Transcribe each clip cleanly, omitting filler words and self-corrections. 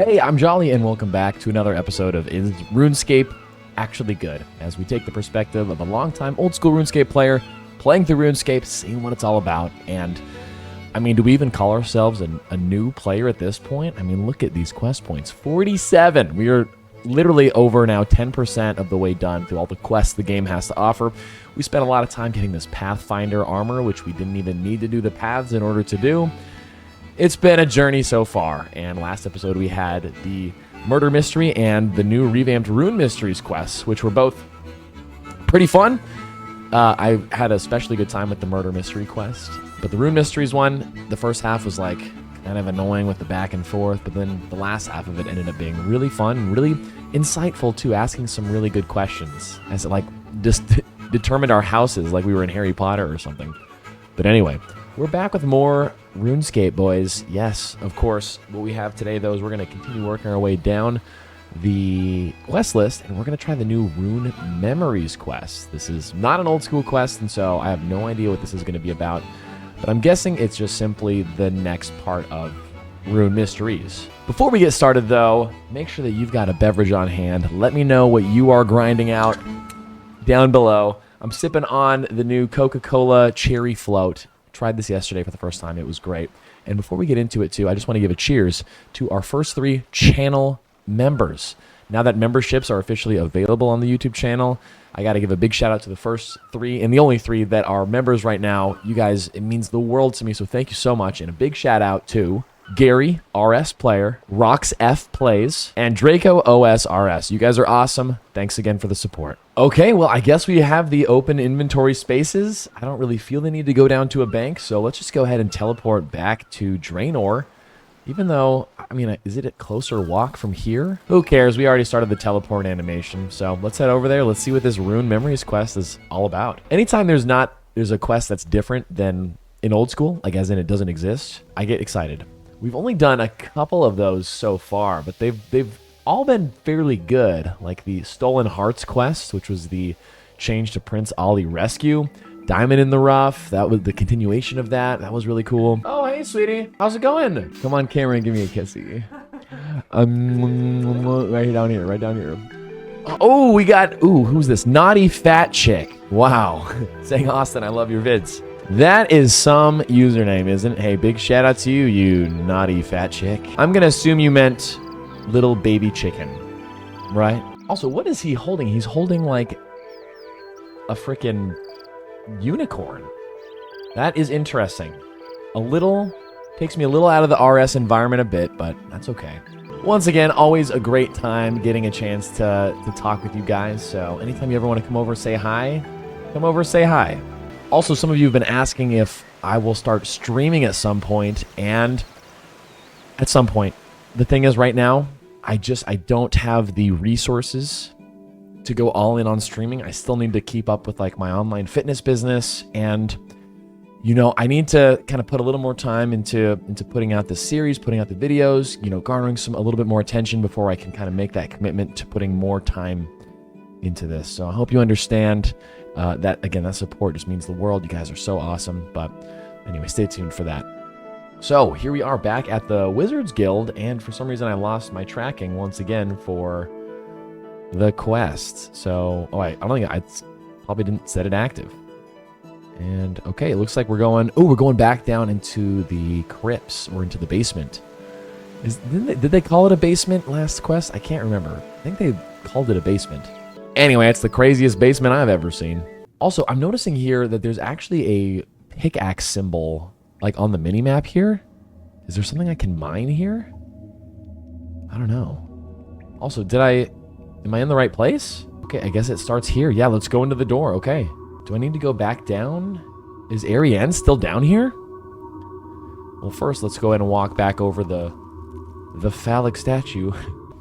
Hey, I'm Jolly, and welcome back to another episode of Is RuneScape Actually Good? As we take the perspective of a long-time old-school RuneScape player playing through RuneScape, seeing what it's all about, and, I mean, do we even call ourselves a new player at this point? I mean, look at these quest points. 47! We are literally over now 10% of the way done through all the quests the game has to offer. We spent a lot of time getting this Pathfinder armor, which we didn't even need to do the paths in order to do. It's been a journey so far, and last episode we had the Murder Mystery and the new revamped Rune Mysteries quests, which were both pretty fun. I had a especially good time with the Murder Mystery quest, but the Rune Mysteries one, the first half was like kind of annoying with the back and forth, but then the last half of it ended up being really fun and really insightful too, asking some really good questions as it like just determined our houses like we were in Harry Potter or something. But anyway, we're back with more RuneScape, boys. Yes, of course. What we have today, though, is we're going to continue working our way down the quest list, and we're going to try the new Rune Memories quest. This is not an old school quest, and so I have no idea what this is going to be about, but I'm guessing it's just simply the next part of Rune Mysteries. Before we get started, though, make sure that you've got a beverage on hand. Let me know what you are grinding out down below. I'm sipping on the new Coca-Cola Cherry Float. Tried this yesterday for the first time. It was great. And before we get into it, too, I just want to give a cheers to our first 3 channel members. Now that memberships are officially available on the YouTube channel, I got to give a big shout out to the first 3 and the only 3 that are members right now. You guys, it means the world to me, so thank you so much. And a big shout out to Gary, RS Player, Rox F Plays, and Draco OSRS. You guys are awesome. Thanks again for the support. Okay, well, I guess we have the open inventory spaces. I don't really feel the need to go down to a bank, so let's just go ahead and teleport back to Draenor. Even though, I mean, is it a closer walk from here? Who cares? We already started the teleport animation, so let's head over there. Let's see what this Rune Memories quest is all about. Anytime there's a quest that's different than in old school, like as in it doesn't exist, I get excited. We've only done a couple of those so far, but they've all been fairly good, like the Stolen Hearts quest, which was the change to Prince Ali rescue. Diamond in the Rough, that was the continuation of that. That was really cool. Oh, hey, sweetie. How's it going? Come on, camera, and give me a kissy. Right down here, right down here. Oh, we got, who's this? Naughty Fat Chick. Wow. Saying, Austin, I love your vids. That is some username, isn't it? Hey, big shout out to you, you naughty fat chick. I'm going to assume you meant little baby chicken, right? Also, what is he holding? He's holding like a freaking unicorn. That is interesting. Takes me a little out of the RS environment a bit, but that's okay. Once again, always a great time getting a chance to talk with you guys. So anytime you ever want to come over, say hi, come over, say hi. Also, some of you have been asking if I will start streaming at some point, and at some point. The thing is, right now, I don't have the resources to go all in on streaming. I still need to keep up with like my online fitness business, and you know, I need to kind of put a little more time into putting out this series, putting out the videos, you know, garnering a little bit more attention before I can kind of make that commitment to putting more time into this. So I hope you understand. That support just means the world. You guys are so awesome. But anyway, stay tuned for that. So here we are back at the Wizards Guild, and for some reason I lost my tracking once again for the quest. So, I don't think I probably didn't set it active. And okay, it looks like we're going back down into the crypts or into the basement. Did they call it a basement last quest? I can't remember. I think they called it a basement. Anyway, it's the craziest basement I've ever seen. Also, I'm noticing here that there's actually a pickaxe symbol, like on the minimap here. Is there something I can mine here? I don't know. Also, am I in the right place? Okay, I guess it starts here. Yeah, let's go into the door. Okay. Do I need to go back down? Is Ariane still down here? Well, first, let's go ahead and walk back over the phallic statue.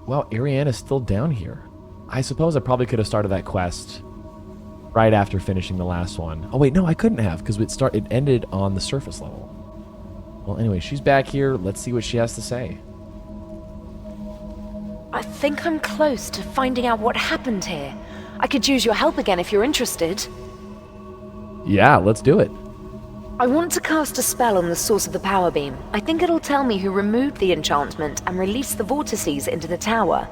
Wow, Ariane is still down here. I suppose I probably could have started that quest right after finishing the last one. Oh wait, no, I couldn't have, because it ended on the surface level. Well, anyway, she's back here. Let's see what she has to say. I think I'm close to finding out what happened here. I could use your help again if you're interested. Yeah, let's do it. I want to cast a spell on the source of the power beam. I think it'll tell me who removed the enchantment and released the vortices into the tower.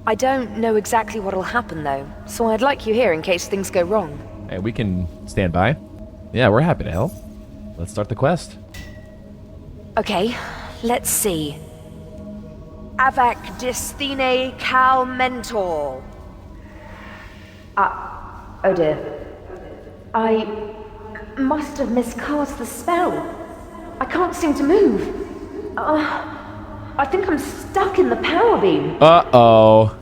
I don't know exactly what'll happen though, so I'd like you here in case things go wrong. Hey, we can stand by. Yeah, we're happy to help. Let's start the quest. Okay, let's see. Avac Disthene Cal Mentor. Oh dear. I must have miscast the spell. I can't seem to move. I think I'm stuck in the power beam. Uh-oh.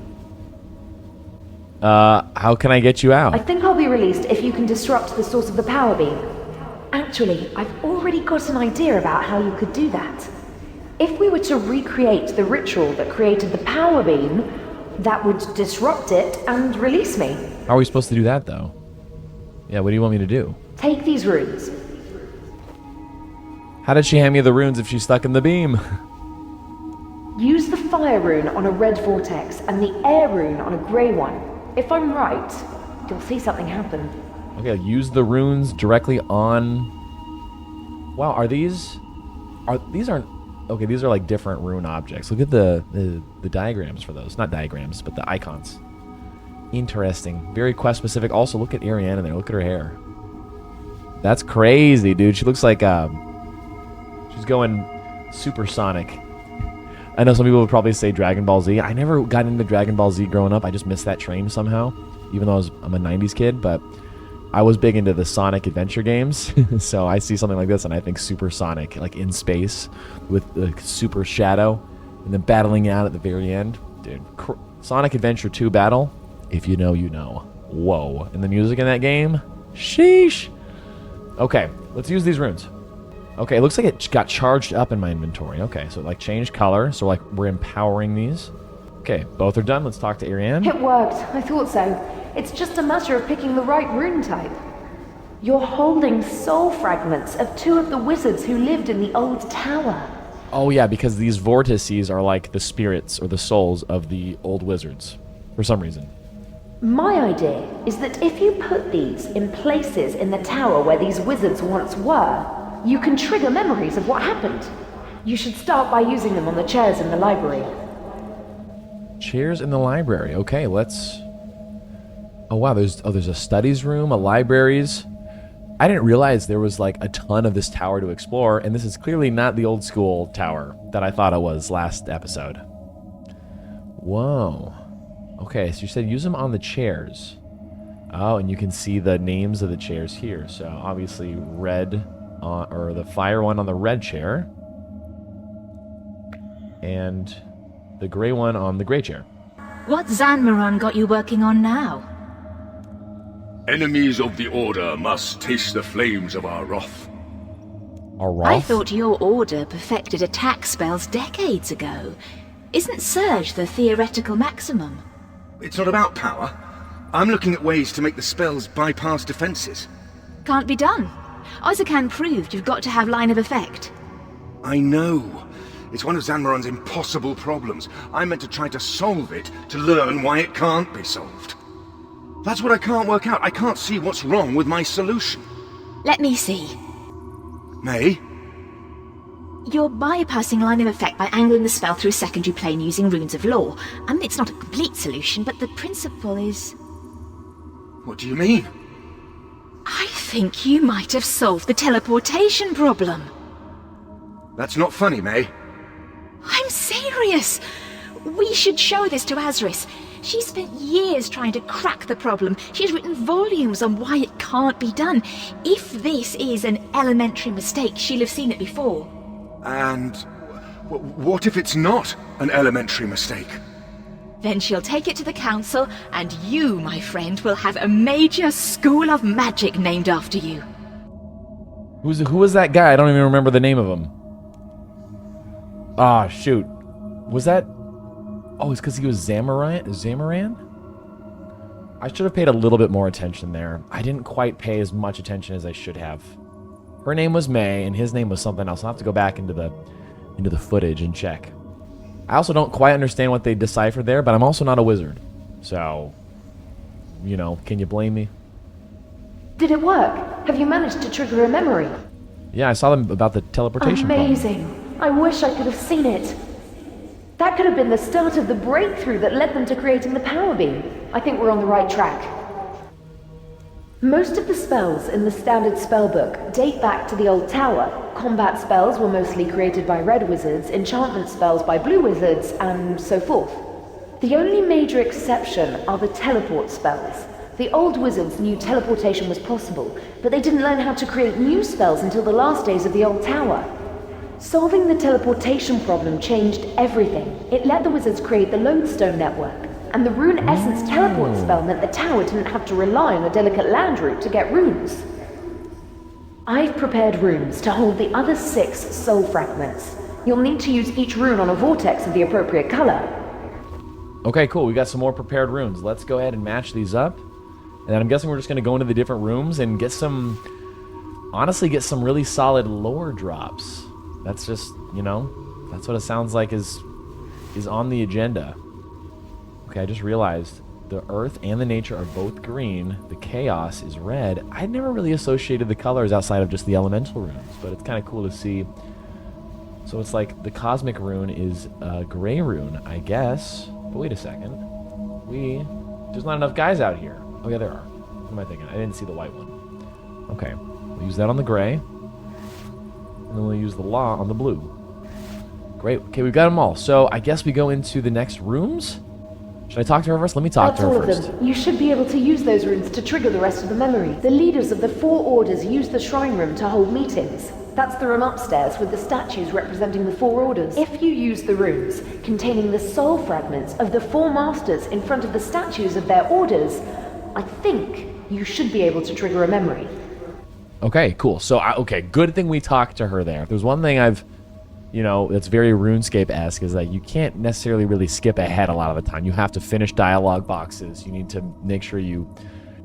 How can I get you out? I think I'll be released if you can disrupt the source of the power beam. Actually, I've already got an idea about how you could do that. If we were to recreate the ritual that created the power beam, that would disrupt it and release me. How are we supposed to do that, though? Yeah, what do you want me to do? Take these runes. How did she hand me the runes if she's stuck in the beam? Use the fire rune on a red vortex and the air rune on a grey one. If I'm right, you'll see something happen. Okay, use the runes directly on... Wow, are these... These aren't... Okay, these are like different rune objects. Look at the diagrams for those. Not diagrams, but the icons. Interesting. Very quest specific. Also, look at Ariane in there. Look at her hair. That's crazy, dude. She looks like... she's going supersonic. I know some people would probably say Dragon Ball Z. I never got into Dragon Ball Z growing up. I just missed that train somehow, even though I'm a 90s kid, but I was big into the Sonic adventure games. So I see something like this and I think supersonic, like in space with the super shadow and then battling out at the very end. Dude, Sonic Adventure 2 battle, if you know, you know. Whoa. And the music in that game? Sheesh. Okay, let's use these runes. Okay, it looks like it got charged up in my inventory. Okay, so it like changed color, so like we're empowering these. Okay, both are done. Let's talk to Ariane. It worked. I thought so. It's just a matter of picking the right rune type. You're holding soul fragments of two of the wizards who lived in the old tower. Oh yeah, because these vortices are like the spirits or the souls of the old wizards, for some reason. My idea is that if you put these in places in the tower where these wizards once were, you can trigger memories of what happened. You should start by using them on the chairs in the library. Chairs in the library. Okay, let's... Oh wow, there's a studies room, a libraries. I didn't realize there was like a ton of this tower to explore, and this is clearly not the old school tower that I thought it was last episode. Whoa. Okay, so you said use them on the chairs. Oh, and you can see the names of the chairs here. So obviously red... or the fire one on the red chair, and the gray one on the gray chair. What Zanmaron got you working on now? Enemies of the Order must taste the flames of our wrath. Our wrath? I thought your order perfected attack spells decades ago. Isn't Surge the theoretical maximum? It's not about power. I'm looking at ways to make the spells bypass defenses. Can't be done. Ozakan proved you've got to have line of effect. I know. It's one of Zanmaron's impossible problems. I meant to try to solve it to learn why it can't be solved. That's what I can't work out. I can't see what's wrong with my solution. Let me see. May? You're bypassing line of effect by angling the spell through a secondary plane using runes of law. I mean, it's not a complete solution, but the principle is... What do you mean? I think you might have solved the teleportation problem. That's not funny, May. I'm serious. We should show this to Asris. She spent years trying to crack the problem. She's written volumes on why it can't be done. If this is an elementary mistake, she'll have seen it before. And what if it's not an elementary mistake? Then she'll take it to the council, and you, my friend, will have a major school of magic named after you. Who was that guy? I don't even remember the name of him. Ah, shoot. Was that... Oh, it's because he was Zamaran? I should have paid a little bit more attention there. I didn't quite pay as much attention as I should have. Her name was May, and his name was something else. I'll have to go back into the footage and check. I also don't quite understand what they deciphered there, but I'm also not a wizard. So, you know, can you blame me? Did it work? Have you managed to trigger a memory? Yeah, I saw them about the teleportation problem. Amazing. I wish I could have seen it. That could have been the start of the breakthrough that led them to creating the power beam. I think we're on the right track. Most of the spells in the standard spellbook date back to the old tower. Combat spells were mostly created by red wizards, enchantment spells by blue wizards, and so forth. The only major exception are the teleport spells. The old wizards knew teleportation was possible, but they didn't learn how to create new spells until the last days of the old tower. Solving the teleportation problem changed everything. It let the wizards create the lodestone network, and the rune essence teleport spell meant the tower didn't have to rely on a delicate land route to get runes. I've prepared rooms to hold the other 6 soul fragments. You'll need to use each rune on a vortex of the appropriate color. Okay, cool. We got some more prepared runes. Let's go ahead and match these up. And then I'm guessing we're just going to go into the different rooms and get some... honestly, get some really solid lore drops. That's just, you know, that's what it sounds like is on the agenda. Okay, I just realized the earth and the nature are both green. The chaos is red. I'd never really associated the colors outside of just the elemental runes, but it's kind of cool to see. So it's like the cosmic rune is a gray rune, I guess. But wait a second. There's not enough guys out here. Oh yeah, there are. What am I thinking? I didn't see the white one. Okay, we'll use that on the gray. And then we'll use the law on the blue. Great. Okay, we've got them all. So I guess we go into the next rooms? Should I talk to her first? Let me talk to her first. That's all of them. You should be able to use those runes to trigger the rest of the memory. The leaders of the 4 orders use the shrine room to hold meetings. That's the room upstairs with the statues representing the 4 orders. If you use the runes containing the soul fragments of the 4 masters in front of the statues of their orders, I think you should be able to trigger a memory. Okay, cool. So, okay, good thing we talked to her there. There's one thing I've, you know, that's very RuneScape-esque is that you can't necessarily really skip ahead a lot of the time. You have to finish dialogue boxes. You need to make sure you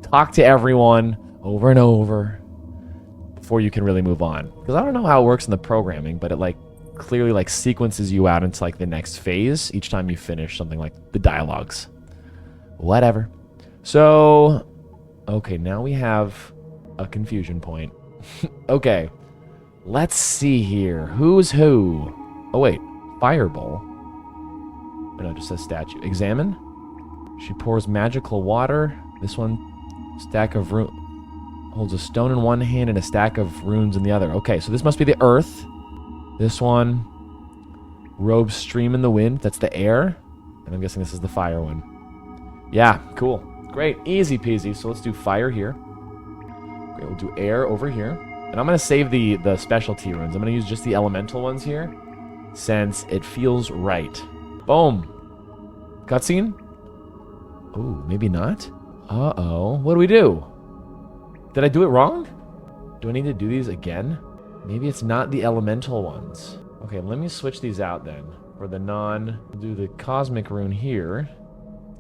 talk to everyone over and over before you can really move on. Because I don't know how it works in the programming, but it, like, clearly, like, sequences you out into, like, the next phase each time you finish something like the dialogues. Whatever. So, okay, now we have a confusion point. Okay, let's see here. Who's who? Oh, wait. Fireball. Oh, no, it just says statue. Examine. She pours magical water. This one, stack of runes. Holds a stone in one hand and a stack of runes in the other. Okay, so this must be the earth. This one, robes stream in the wind. That's the air. And I'm guessing this is the fire one. Yeah, cool. Great, easy peasy. So let's do fire here. Great, we'll do air over here. And I'm going to save the specialty runes. I'm going to use just the elemental ones here, since it feels right. Boom. Cutscene? Ooh, maybe not? Uh-oh. What do we do? Did I do it wrong? Do I need to do these again? Maybe it's not the elemental ones. Okay, let me switch these out then. For the we'll do the cosmic rune here.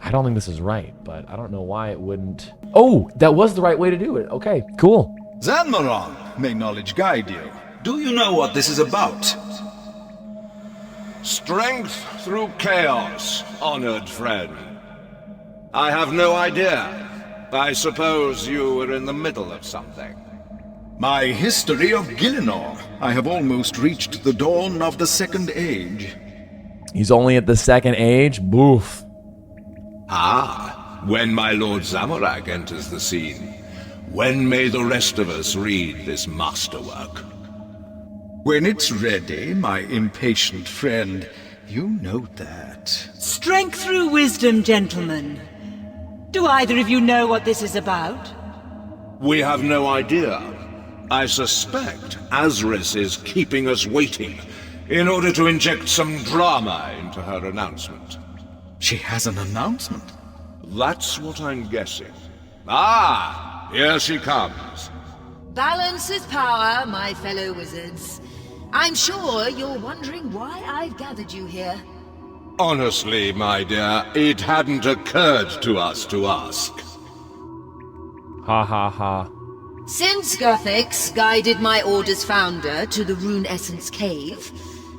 I don't think this is right, but I don't know why it wouldn't... Oh, that was the right way to do it. Okay, cool. Zanmaron, may knowledge guide you. Do you know what this is about? Strength through chaos, honored friend. I have no idea. I suppose you were in the middle of something. My history of Gielinor. I have almost reached the dawn of the Second Age. He's only at the Second Age? Boof. Ah, when my Lord Zamorak enters the scene, when may the rest of us read this masterwork? When it's ready, my impatient friend. You know that. Strength through wisdom, gentlemen. Do either of you know what this is about? We have no idea. I suspect Asris is keeping us waiting in order to inject some drama into her announcement. She has an announcement? That's what I'm guessing. Ah, here she comes. Balance is power, my fellow wizards. I'm sure you're wondering why I've gathered you here. Honestly, my dear, it hadn't occurred to us to ask. Ha ha ha. Since Guthix guided my order's founder to the Rune Essence Cave,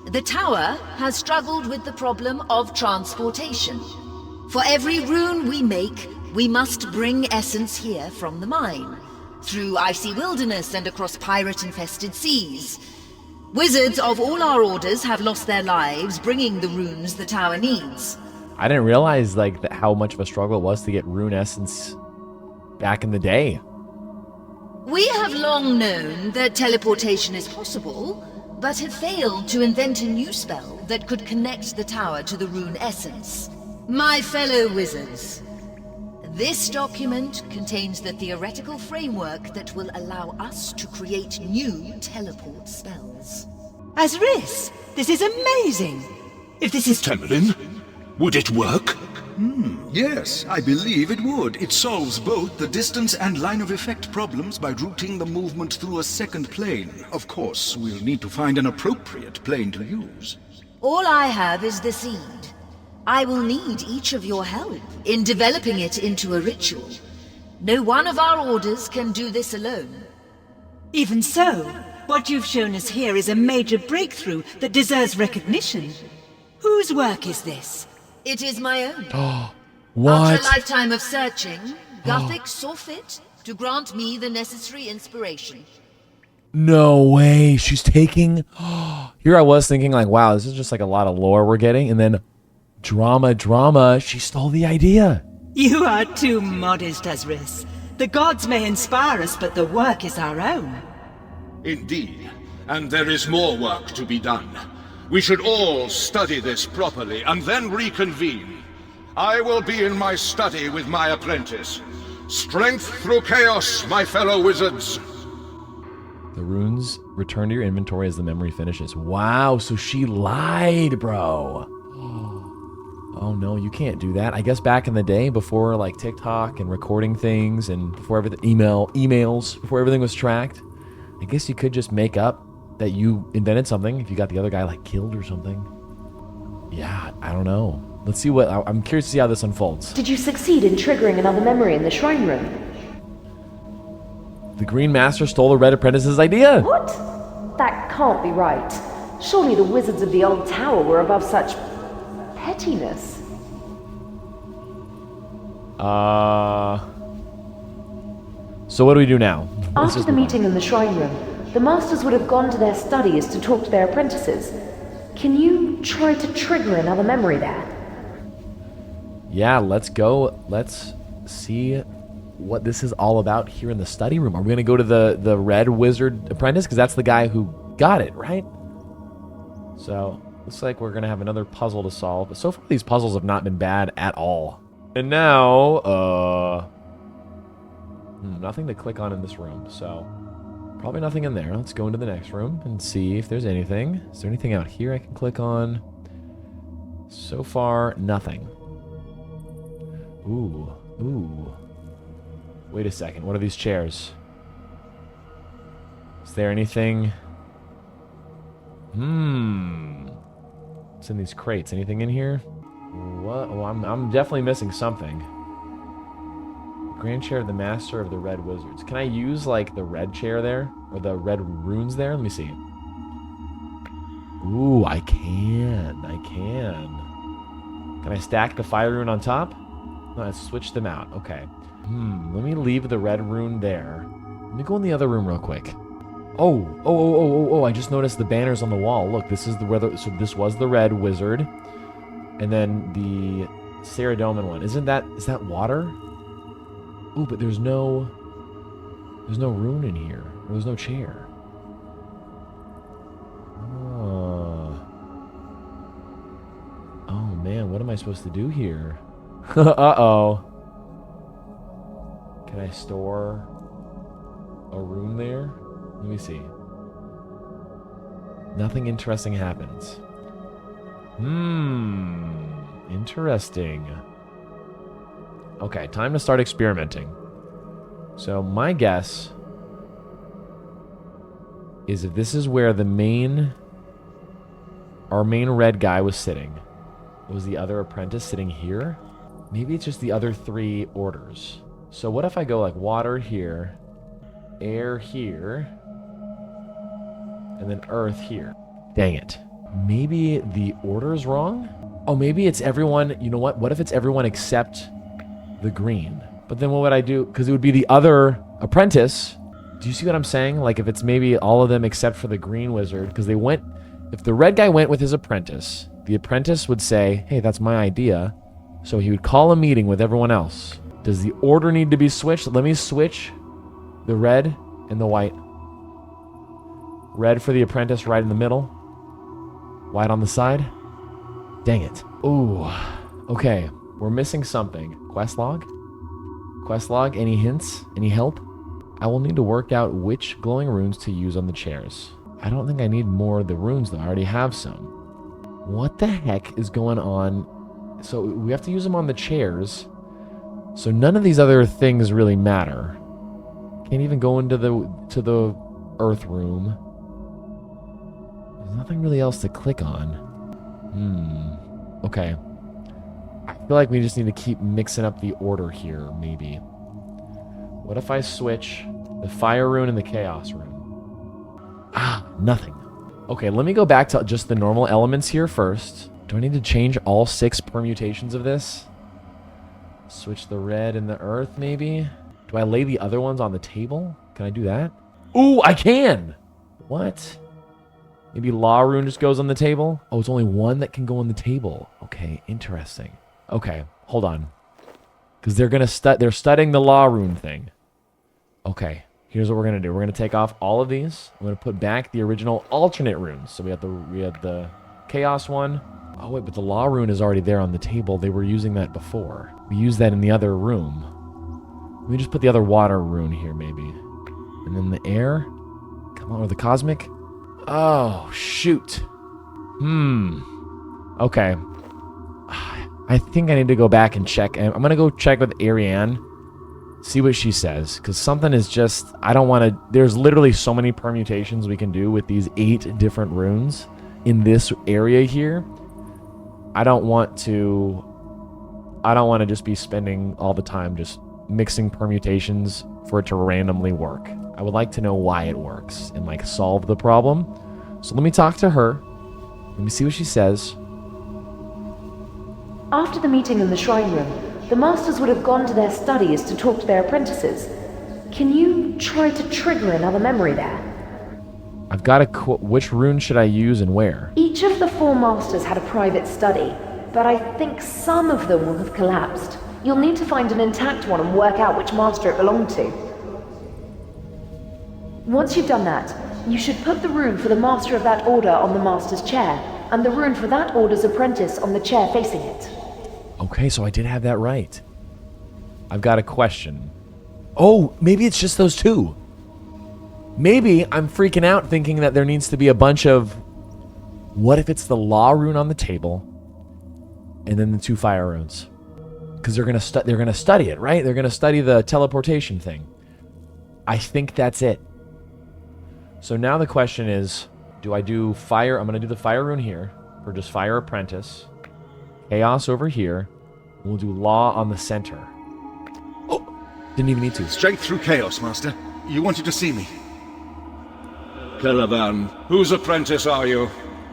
the tower has struggled with the problem of transportation. For every rune we make, we must bring essence here from the mine. through icy wilderness and across pirate-infested seas. Wizards of all our orders have lost their lives bringing the runes the tower needs. I didn't realize how much of a struggle it was to get rune essence back in the day. We have long known that teleportation is possible, but have failed to invent a new spell that could connect the tower to the rune essence. My fellow wizards, this document contains the theoretical framework that will allow us to create new teleport spells. Asris, this is amazing! If this is... Temelin, would it work? Yes, I believe it would. It solves both the distance and line of effect problems by routing the movement through a second plane. Of course, we'll need to find an appropriate plane to use. All I have is the seed. I will need each of your help in developing it into a ritual. No one of our orders can do this alone. Even so, what you've shown us here is a major breakthrough that deserves recognition. Whose work is this? It is my own. What? After a lifetime of searching, Gothic saw fit to grant me the necessary inspiration. No way. She's taking... Here I was thinking like, wow, this is just like a lot of lore we're getting. And then drama. She stole the idea. You are too modest, Asris. The gods may inspire us, but the work is our own. Indeed, and there is more work to be done. We should all study this properly and then reconvene. I will be in my study with my apprentice. Strength through chaos, my fellow wizards. The runes return to your inventory as the memory finishes. Wow, so she lied, bro. Oh no, you can't do that. I guess back in the day, before like TikTok and recording things and before everything, emails, before everything was tracked, I guess you could just make up that you invented something if you got the other guy like killed or something. Yeah, I don't know. Let's see what, I'm curious to see how this unfolds. Did you succeed in triggering another memory in the shrine room? The Green Master stole the Red Apprentice's idea. What? That can't be right. Surely the wizards of the old tower were above such pettiness. So what do we do now? After the meeting in the shrine room, the masters would have gone to their studies to talk to their apprentices. Can you try to trigger another memory there? Yeah, let's go. Let's see what this is all about here in the study room. Are we going to go to the Red Wizard Apprentice? Because that's the guy who got it, right? So, looks like we're going to have another puzzle to solve. But so far, these puzzles have not been bad at all. And now, nothing to click on in this room. So, probably nothing in there. Let's go into the next room and see if there's anything. Is there anything out here I can click on? So far, nothing. Ooh. Wait a second. What are these chairs? Is there anything? What's in these crates? Anything in here? What? Oh, I'm definitely missing something. Grand chair of the Master of the Red Wizards. Can I use like the red chair there? Or the red runes there? Let me see. Ooh, I can. Can I stack the fire rune on top? No, let's switch them out. Okay. Let me leave the red rune there. Let me go in the other room real quick. Oh, I just noticed the banners on the wall. Look, this is so this was the Red Wizard. And then the Saradomin one. Is that water? Ooh, but there's no rune in here. There's no chair. Oh man, what am I supposed to do here? Uh-oh. Can I store a rune there? Let me see. Nothing interesting happens. Interesting. Okay, time to start experimenting. So my guess is if this is where our main red guy was sitting. Was the other apprentice sitting here? Maybe it's just the other three orders. So what if I go like water here, air here, and then earth here? Dang it. Maybe the order's wrong? Oh, maybe it's everyone. You know what? What if it's everyone except the green? But then what would I do? Because it would be the other apprentice. Do you see what I'm saying? Like, if it's maybe all of them except for the green wizard, because they went... If the red guy went with his apprentice, the apprentice would say, hey, that's my idea. So he would call a meeting with everyone else. Does the order need to be switched? Let me switch the red and the white. Red for the apprentice right in the middle. White on the side. Dang it. Ooh. Okay. We're missing something. Quest log? Quest log? Any hints? Any help? I will need to work out which glowing runes to use on the chairs. I don't think I need more of the runes though. I already have some. What the heck is going on? So we have to use them on the chairs. So none of these other things really matter. Can't even go into the earth room. There's nothing really else to click on. Okay. I feel like we just need to keep mixing up the order here, maybe. What if I switch the fire rune and the chaos rune? Nothing. Okay, let me go back to just the normal elements here first. Do I need to change all 6 permutations of this? Switch the red and the earth, maybe? Do I lay the other ones on the table? Can I do that? Ooh, I can! What? Maybe law rune just goes on the table? Oh, it's only one that can go on the table. Okay, interesting. Okay, hold on. Because they're studying the law rune thing. Okay, here's what we're gonna do. We're gonna take off all of these. I'm gonna put back the original alternate runes. So we had the chaos one. Oh wait, but the law rune is already there on the table. They were using that before. We used that in the other room. Let me just put the other water rune here, maybe. And then the air. Come on, or the cosmic. Oh, shoot. Okay. I think I need to go back and check. I'm going to go check with Ariane. See what she says. Because something is just... I don't want to... There's literally so many permutations we can do with these 8 different runes in this area here. I don't want to just be spending all the time just mixing permutations for it to randomly work. I would like to know why it works and like solve the problem. So let me talk to her. Let me see what she says. After the meeting in the shrine room, the masters would have gone to their studies to talk to their apprentices. Can you try to trigger another memory there? I've got which rune should I use and where? Each of the 4 masters had a private study, but I think some of them will have collapsed. You'll need to find an intact one and work out which master it belonged to. Once you've done that, you should put the rune for the master of that order on the master's chair, and the rune for that order's apprentice on the chair facing it. Okay, so I did have that right. I've got a question. Oh, maybe it's just those 2. Maybe I'm freaking out thinking that there needs to be a bunch of... What if it's the law rune on the table, and then the 2 fire runes? Because they're gonna study it, right? They're gonna study the teleportation thing. I think that's it. So now the question is, do I do fire? I'm going to do the fire rune here for just fire apprentice. Chaos over here. We'll do law on the center. Oh, didn't even need to. Strength through chaos, Master. You wanted to see me. Caravan, whose apprentice are you?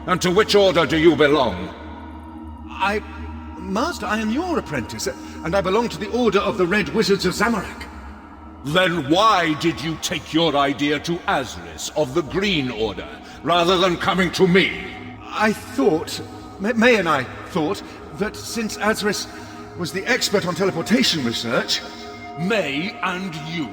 And to which order do you belong? Master, I am your apprentice, and I belong to the Order of the Red Wizards of Zamorak. Then why did you take your idea to Asris of the Green Order, rather than coming to me? I thought, May and I thought, that since Asris was the expert on teleportation research... May and you?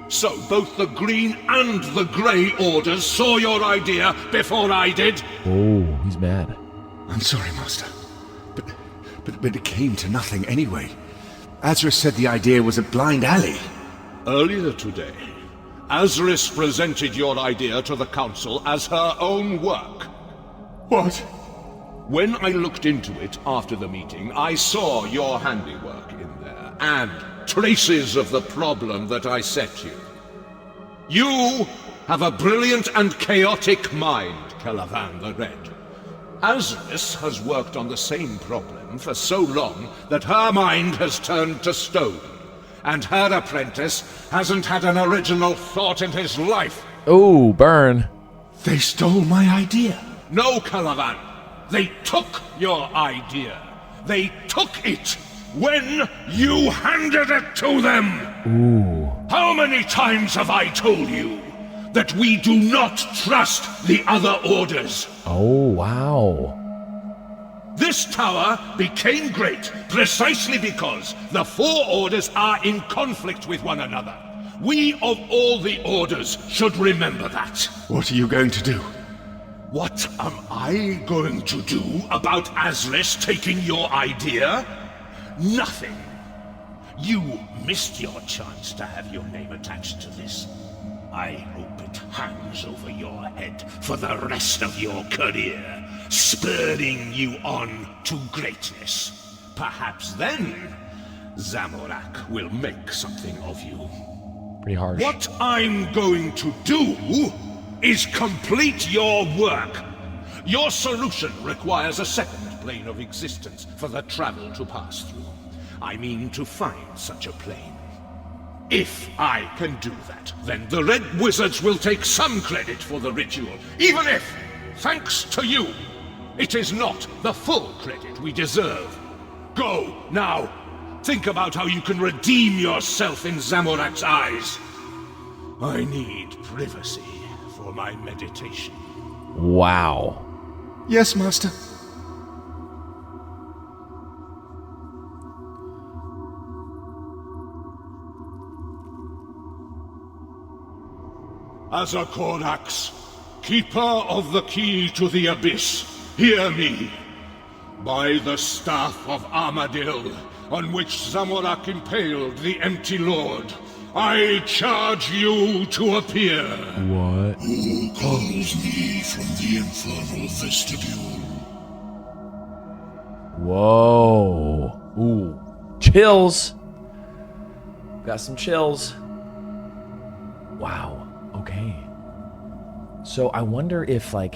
So both the Green and the Grey Orders saw your idea before I did? Oh, he's mad. I'm sorry, Master. But it came to nothing anyway. Asris said the idea was a blind alley. Earlier today, Asris presented your idea to the Council as her own work. What? When I looked into it after the meeting, I saw your handiwork in there, and traces of the problem that I set you. You have a brilliant and chaotic mind, Calavan the Red. Asris has worked on the same problem for so long that her mind has turned to stone. And her apprentice hasn't had an original thought in his life. Oh, burn. They stole my idea. No, Calavan. They took your idea. They took it when you handed it to them. Ooh. How many times have I told you that we do not trust the other orders? Oh, wow. This tower became great precisely because the four orders are in conflict with one another. We of all the orders should remember that. What are you going to do? What am I going to do about RS3 taking your idea? Nothing. You missed your chance to have your name attached to this. I hope it hangs over your head for the rest of your career, spurring you on to greatness. Perhaps then, Zamorak will make something of you. Pretty harsh. What I'm going to do is complete your work. Your solution requires a second plane of existence for the travel to pass through. I mean to find such a plane. If I can do that, then the Red Wizards will take some credit for the ritual, even if, thanks to you, it is not the full credit we deserve. Go, now. Think about how you can redeem yourself in Zamorak's eyes. I need privacy for my meditation. Wow. Yes, Master. As a Korax, keeper of the key to the abyss, hear me. By the staff of Armadil, on which Zamorak impaled the Empty Lord, I charge you to appear. What? Who calls me from the infernal vestibule? Whoa. Ooh. Chills. Got some chills. Wow. Okay. So I wonder if, like...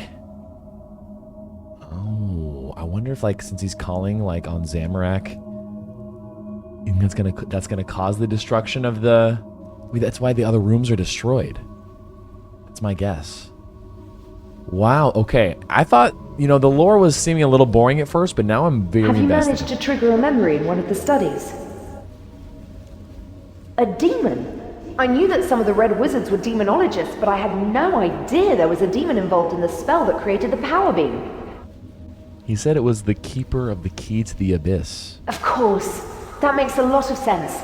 Oh, I wonder if, like, since he's calling, like, on Zamorak, that's gonna cause the destruction of the... That's why the other rooms are destroyed. That's my guess. Wow, okay. I thought, you know, the lore was seeming a little boring at first, but now I'm very invested. Have you managed to trigger a memory in one of the studies? A demon? I knew that some of the Red Wizards were demonologists, but I had no idea there was a demon involved in the spell that created the power beam. He said it was the keeper of the key to the abyss. Of course. That makes a lot of sense.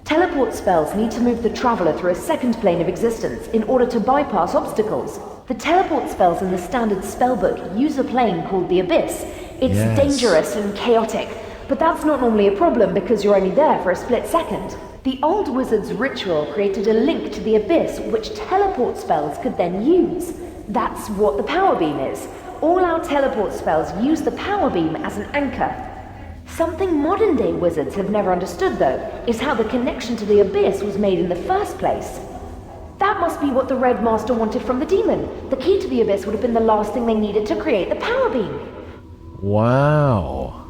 Teleport spells need to move the Traveler through a second plane of existence in order to bypass obstacles. The teleport spells in the standard spellbook use a plane called the Abyss. It's dangerous and chaotic, but that's not normally a problem because you're only there for a split second. The old wizard's ritual created a link to the Abyss which teleport spells could then use. That's what the power beam is. All our teleport spells use the power beam as an anchor. Something modern-day wizards have never understood, though, is how the connection to the Abyss was made in the first place. That must be what the Red Master wanted from the demon. The key to the Abyss would have been the last thing they needed to create the power beam. Wow.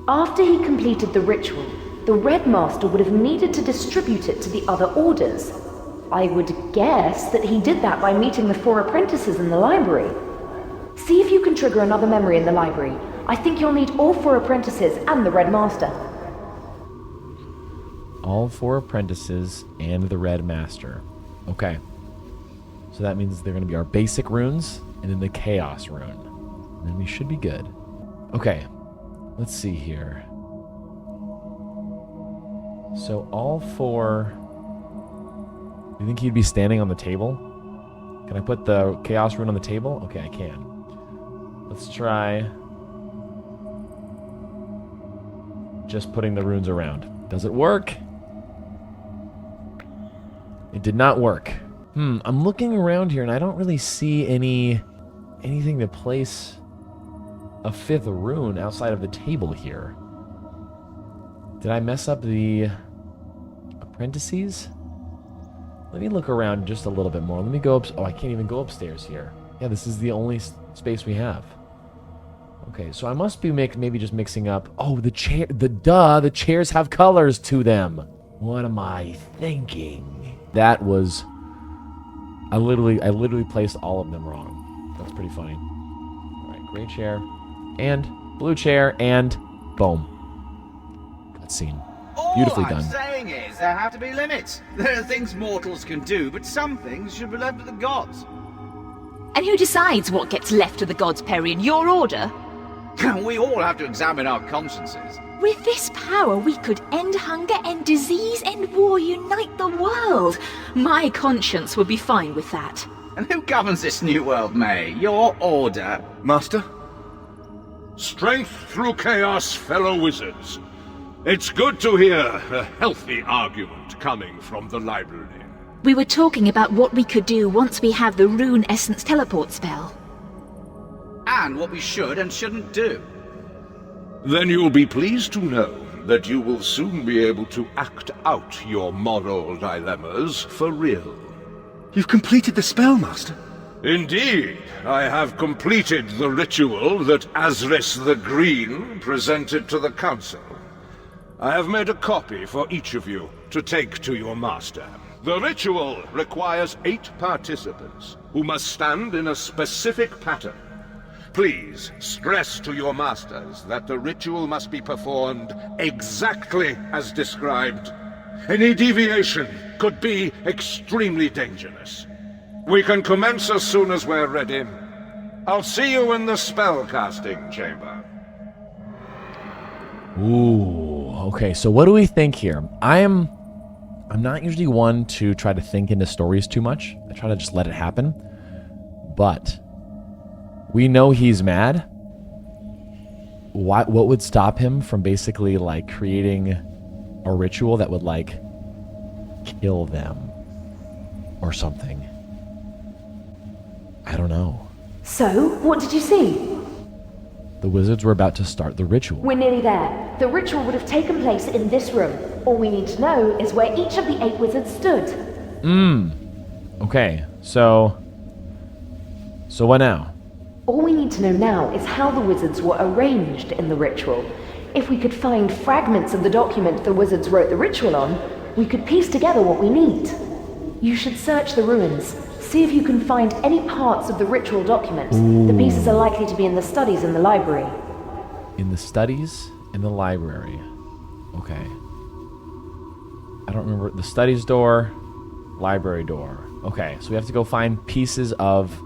After he completed the ritual, the Red Master would have needed to distribute it to the other orders. I would guess that he did that by meeting the 4 apprentices in the library. See if you can trigger another memory in the library. I think you'll need all 4 apprentices and the Red Master. All 4 apprentices and the Red Master. Okay. So that means they're going to be our basic runes and then the Chaos rune. And then we should be good. Okay. Let's see here. So all 4... Do you think he'd be standing on the table? Can I put the Chaos rune on the table? Okay, I can. Let's try... just putting the runes around. Does it work? It did not work. I'm looking around here and I don't really see anything to place a 5th rune outside of the table here. Did I mess up the apprentices? Let me look around just a little bit more. Let me go up. Oh, I can't even go upstairs here. Yeah, this is the only space we have. Okay, so I must be maybe just mixing up. Oh, the chair, the chairs have colors to them. What am I thinking? That was, I literally placed all of them wrong. That's pretty funny. All right, gray chair, and blue chair, and boom. Cutscene. Beautifully done. saying is, there have to be limits. There are things mortals can do, but some things should be left to the gods. And who decides what gets left to the gods, Perry, in your order? We all have to examine our consciences. With this power, we could end hunger, end disease, end war, unite the world. My conscience would be fine with that. And who governs this new world, May? Your order? Master? Strength through chaos, fellow wizards. It's good to hear a healthy argument coming from the library. We were talking about what we could do once we have the Rune Essence teleport spell. And what we should and shouldn't do. Then you'll be pleased to know that you will soon be able to act out your moral dilemmas for real. You've completed the spell, Master. Indeed, I have completed the ritual that Asris the Green presented to the Council. I have made a copy for each of you to take to your master. The ritual requires 8 participants, who must stand in a specific pattern. Please stress to your masters that the ritual must be performed exactly as described. Any deviation could be extremely dangerous. We can commence as soon as we're ready. I'll see you in the spellcasting chamber. Ooh, okay, so what do we think here? I'm not usually one to try to think into stories too much. I try to just let it happen. But we know he's mad. What would stop him from basically, like, creating a ritual that would, like, kill them or something? I don't know. So, what did you see? The wizards were about to start the ritual. We're nearly there. The ritual would have taken place in this room. All we need to know is where each of the 8 wizards stood. Okay, so what now? All we need to know now is how the wizards were arranged in the ritual. If we could find fragments of the document the wizards wrote the ritual on, we could piece together what we need. You should search the ruins. See if you can find any parts of the ritual document. The pieces are likely to be in the studies in the library. In the studies in the library. Okay. I don't remember. The studies door, library door. Okay, so we have to go find pieces of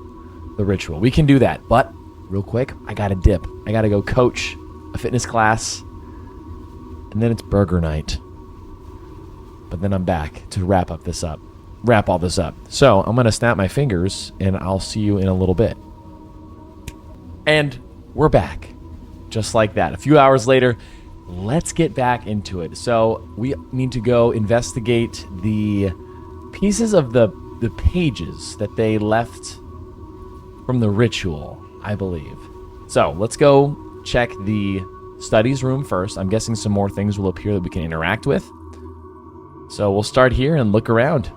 the ritual. We can do that, but real quick, I gotta dip. I gotta go coach a fitness class, and then it's burger night. But then I'm back to wrap all this up. So I'm gonna snap my fingers, and I'll see you in a little bit. And we're back, just like that. A few hours later, let's get back into it. So we need to go investigate the pieces of the pages that they left from the ritual, I believe. So let's go check the studies room first. I'm guessing some more things will appear that we can interact with. So we'll start here and look around.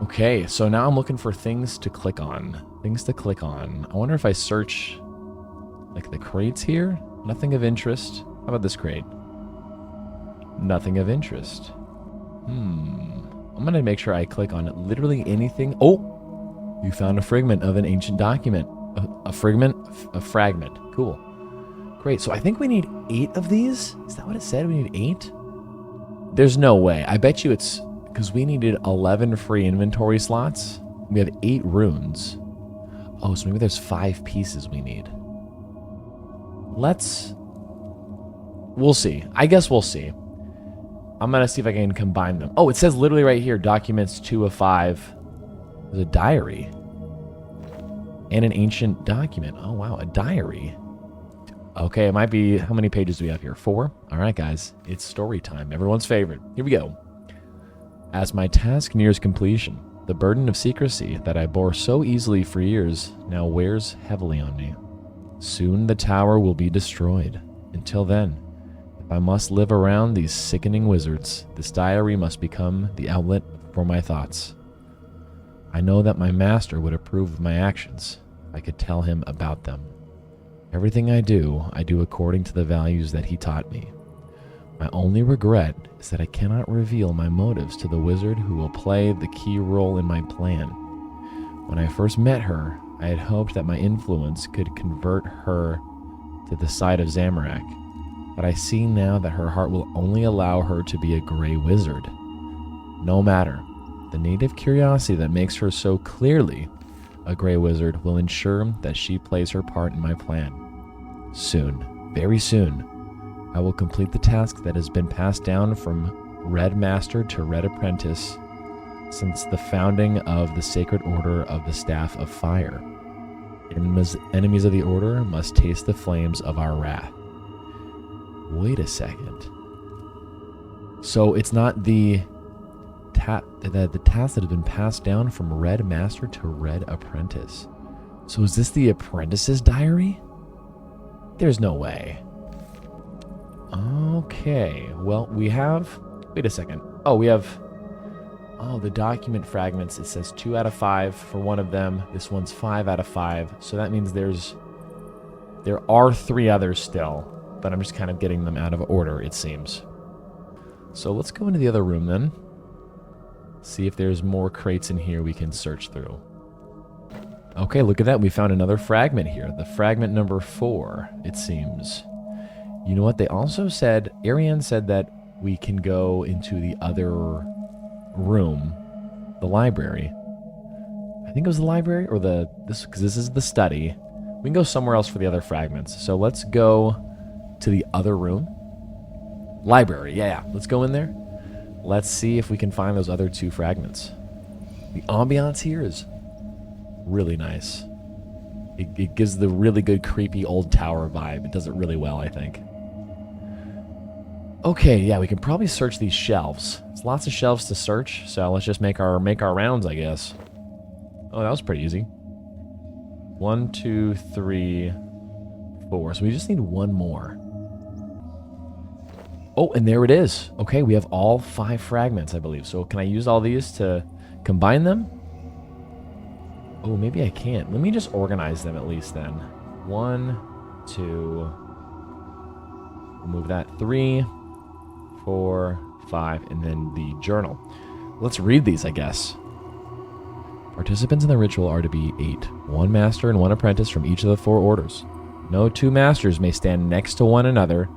Okay, so now I'm looking for things to click on. I wonder if I search, like, the crates here? Nothing of interest. How about this crate? Nothing of interest. I'm gonna make sure I click on literally anything. Oh! You found a fragment of an ancient document. A fragment. Cool. Great, so I think we need 8 of these? Is that what it said? We need 8? There's no way. I bet you it's because we needed 11 free inventory slots. We have 8 runes. Oh, so maybe there's 5 pieces we need. We'll see. I guess we'll see. I'm going to see if I can combine them. Oh, it says literally right here, documents 2 of 5. There's a diary. And an ancient document. Oh, wow, a diary. Okay, it might be, how many pages do we have here? 4? All right, guys, it's story time. Everyone's favorite. Here we go. As my task nears completion, the burden of secrecy that I bore so easily for years now wears heavily on me. Soon the tower will be destroyed. Until then, if I must live around these sickening wizards, this diary must become the outlet for my thoughts. I know that my master would approve of my actions if I could tell him about them. Everything I do according to the values that he taught me. My only regret is that I cannot reveal my motives to the wizard who will play the key role in my plan. When I first met her, I had hoped that my influence could convert her to the side of Zamorak. but I see now that her heart will only allow her to be a gray wizard. No matter. The native curiosity that makes her so clearly a gray wizard will ensure that she plays her part in my plan. Soon, very soon, I will complete the task that has been passed down from Red Master to Red Apprentice since the founding of the Sacred Order of the Staff of Fire. Enemies of the Order must taste the flames of our wrath. Wait a second. So it's not the task that has been passed down from Red Master to Red Apprentice. So is this the Apprentice's diary? There's no way. Okay, well, we have... Wait a second. Oh, we have... Oh, the document fragments. It says 2 out of 5 for one of them. This one's 5 out of 5. So that means there are 3 others still, but I'm just kind of getting them out of order, it seems. So let's go into the other room then. See if there's more crates in here we can search through. Okay, look at that. We found another fragment here. The fragment number 4, it seems. You know what? They also said, Ariane said that we can go into the other room, the library. I think it was the library or because this is the study. We can go somewhere else for the other fragments. So let's go to the other room. Library, yeah. Let's go in there. Let's see if we can find those other 2 fragments. The ambiance here is really nice. It gives the really good creepy old tower vibe. It does it really well, I think. Okay, yeah, we can probably search these shelves. There's lots of shelves to search, so let's just make our rounds, I guess. Oh, that was pretty easy. 1, 2, 3, 4. So we just need one more. Oh, and there it is. Okay, we have all 5 fragments, I believe. So can I use all these to combine them? Oh, maybe I can't. Let me just organize them at least then. 1, 2. We'll move that. 3, 4, 5, and then the journal. Let's read these, I guess. Participants in the ritual are to be 8. 1 master and 1 apprentice from each of the 4 orders. No 2 masters may stand next to one another.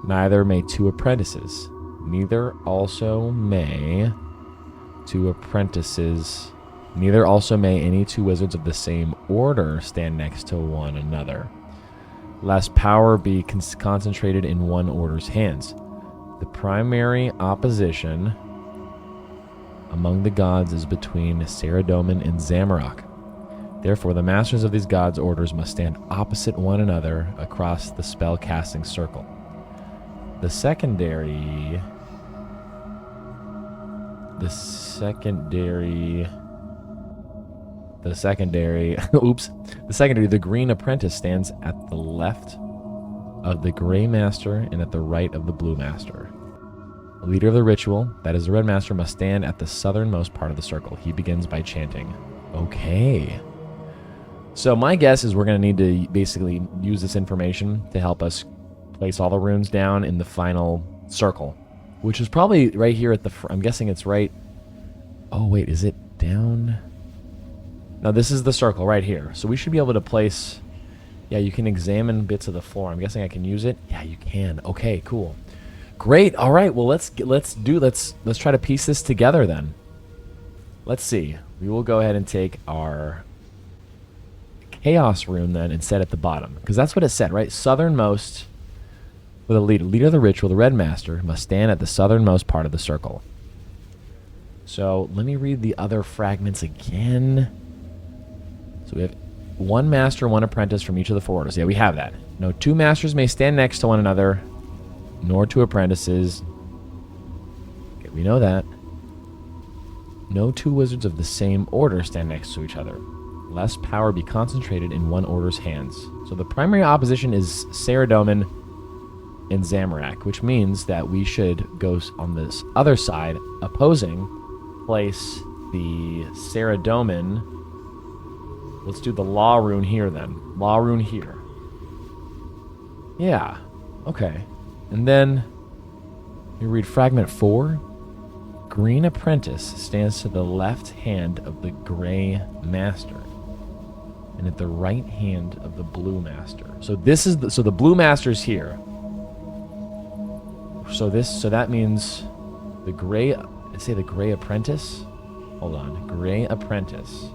Neither may 2 apprentices. Neither also may 2 apprentices. Neither also may any 2 wizards of the same order stand next to one another, lest power be concentrated in one order's hands. The primary opposition among the gods is between Saradomin and Zamorak. Therefore, the masters of these gods' orders must stand opposite one another across the spell-casting circle. The secondary, the green apprentice stands at the left of the gray master and at the right of the blue master. The leader of the ritual, that is the red master, must stand at the southernmost part of the circle. He begins by chanting. Okay. So my guess is we're going to need to basically use this information to help us place all the runes down in the final circle, which is probably right here at the I'm guessing it's right. Oh, wait, is it down? No, this is the circle right here. So we should be able to place... Yeah, you can examine bits of the floor. I'm guessing I can use it. Yeah, you can. Okay, cool. Great. All right. Well, let's try to piece this together then. Let's see. We will go ahead and take our chaos rune then and set at the bottom, because that's what it said, right? Southernmost for the leader of the ritual, the red master, must stand at the southernmost part of the circle. So let me read the other fragments again. So we have 1 master, 1 apprentice from each of the 4 orders. Yeah, we have that. No 2 masters may stand next to one another, nor 2 apprentices. Okay, we know that. No 2 wizards of the same order stand next to each other, lest power be concentrated in one order's hands. So the primary opposition is Saradomin and Zamorak, which means that we should go on this other side, opposing, place the Saradomin. Let's do the law rune here then. Law rune here. Yeah. Okay. And then you read fragment 4. Green apprentice stands to the left hand of the gray master and at the right hand of the blue master. So this is the blue master's here. So that means the gray, say the gray apprentice? Hold on, gray apprentice.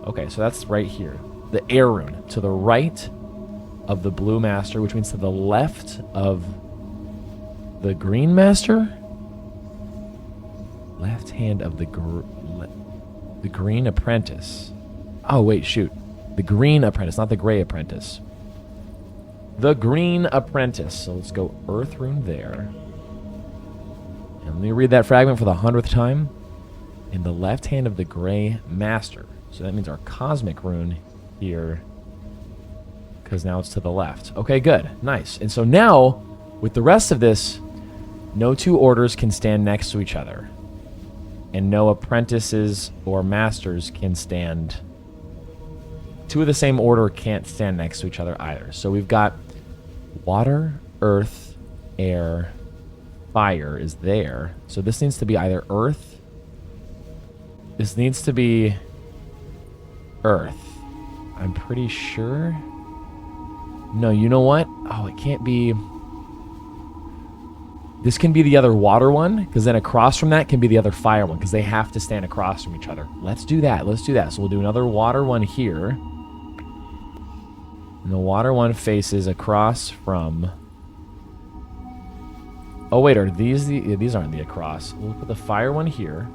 Okay, so that's right here. The air rune, to the right of the blue master, which means to the left of the green master? Left hand of the green apprentice. Oh, wait, shoot. The green apprentice, not the gray apprentice. The green apprentice. So let's go earth rune there. And let me read that fragment for the 100th time. In the left hand of the gray master. So that means our cosmic rune here, because now it's to the left. Okay, good. Nice. And so now, with the rest of this, no two orders can stand next to each other. And no apprentices or masters can stand... Two of the same order can't stand next to each other either. So we've got water, earth, air, fire is there. So this needs to be either earth. This needs to be earth. I'm pretty sure. No, you know what? Oh, it can't be... This can be the other water one, because then across from that can be the other fire one, because they have to stand across from each other. Let's do that. Let's do that. So we'll do another water one here. And the water one faces across from... Oh, wait, are these the... Yeah, these aren't the across. We'll put the fire one here.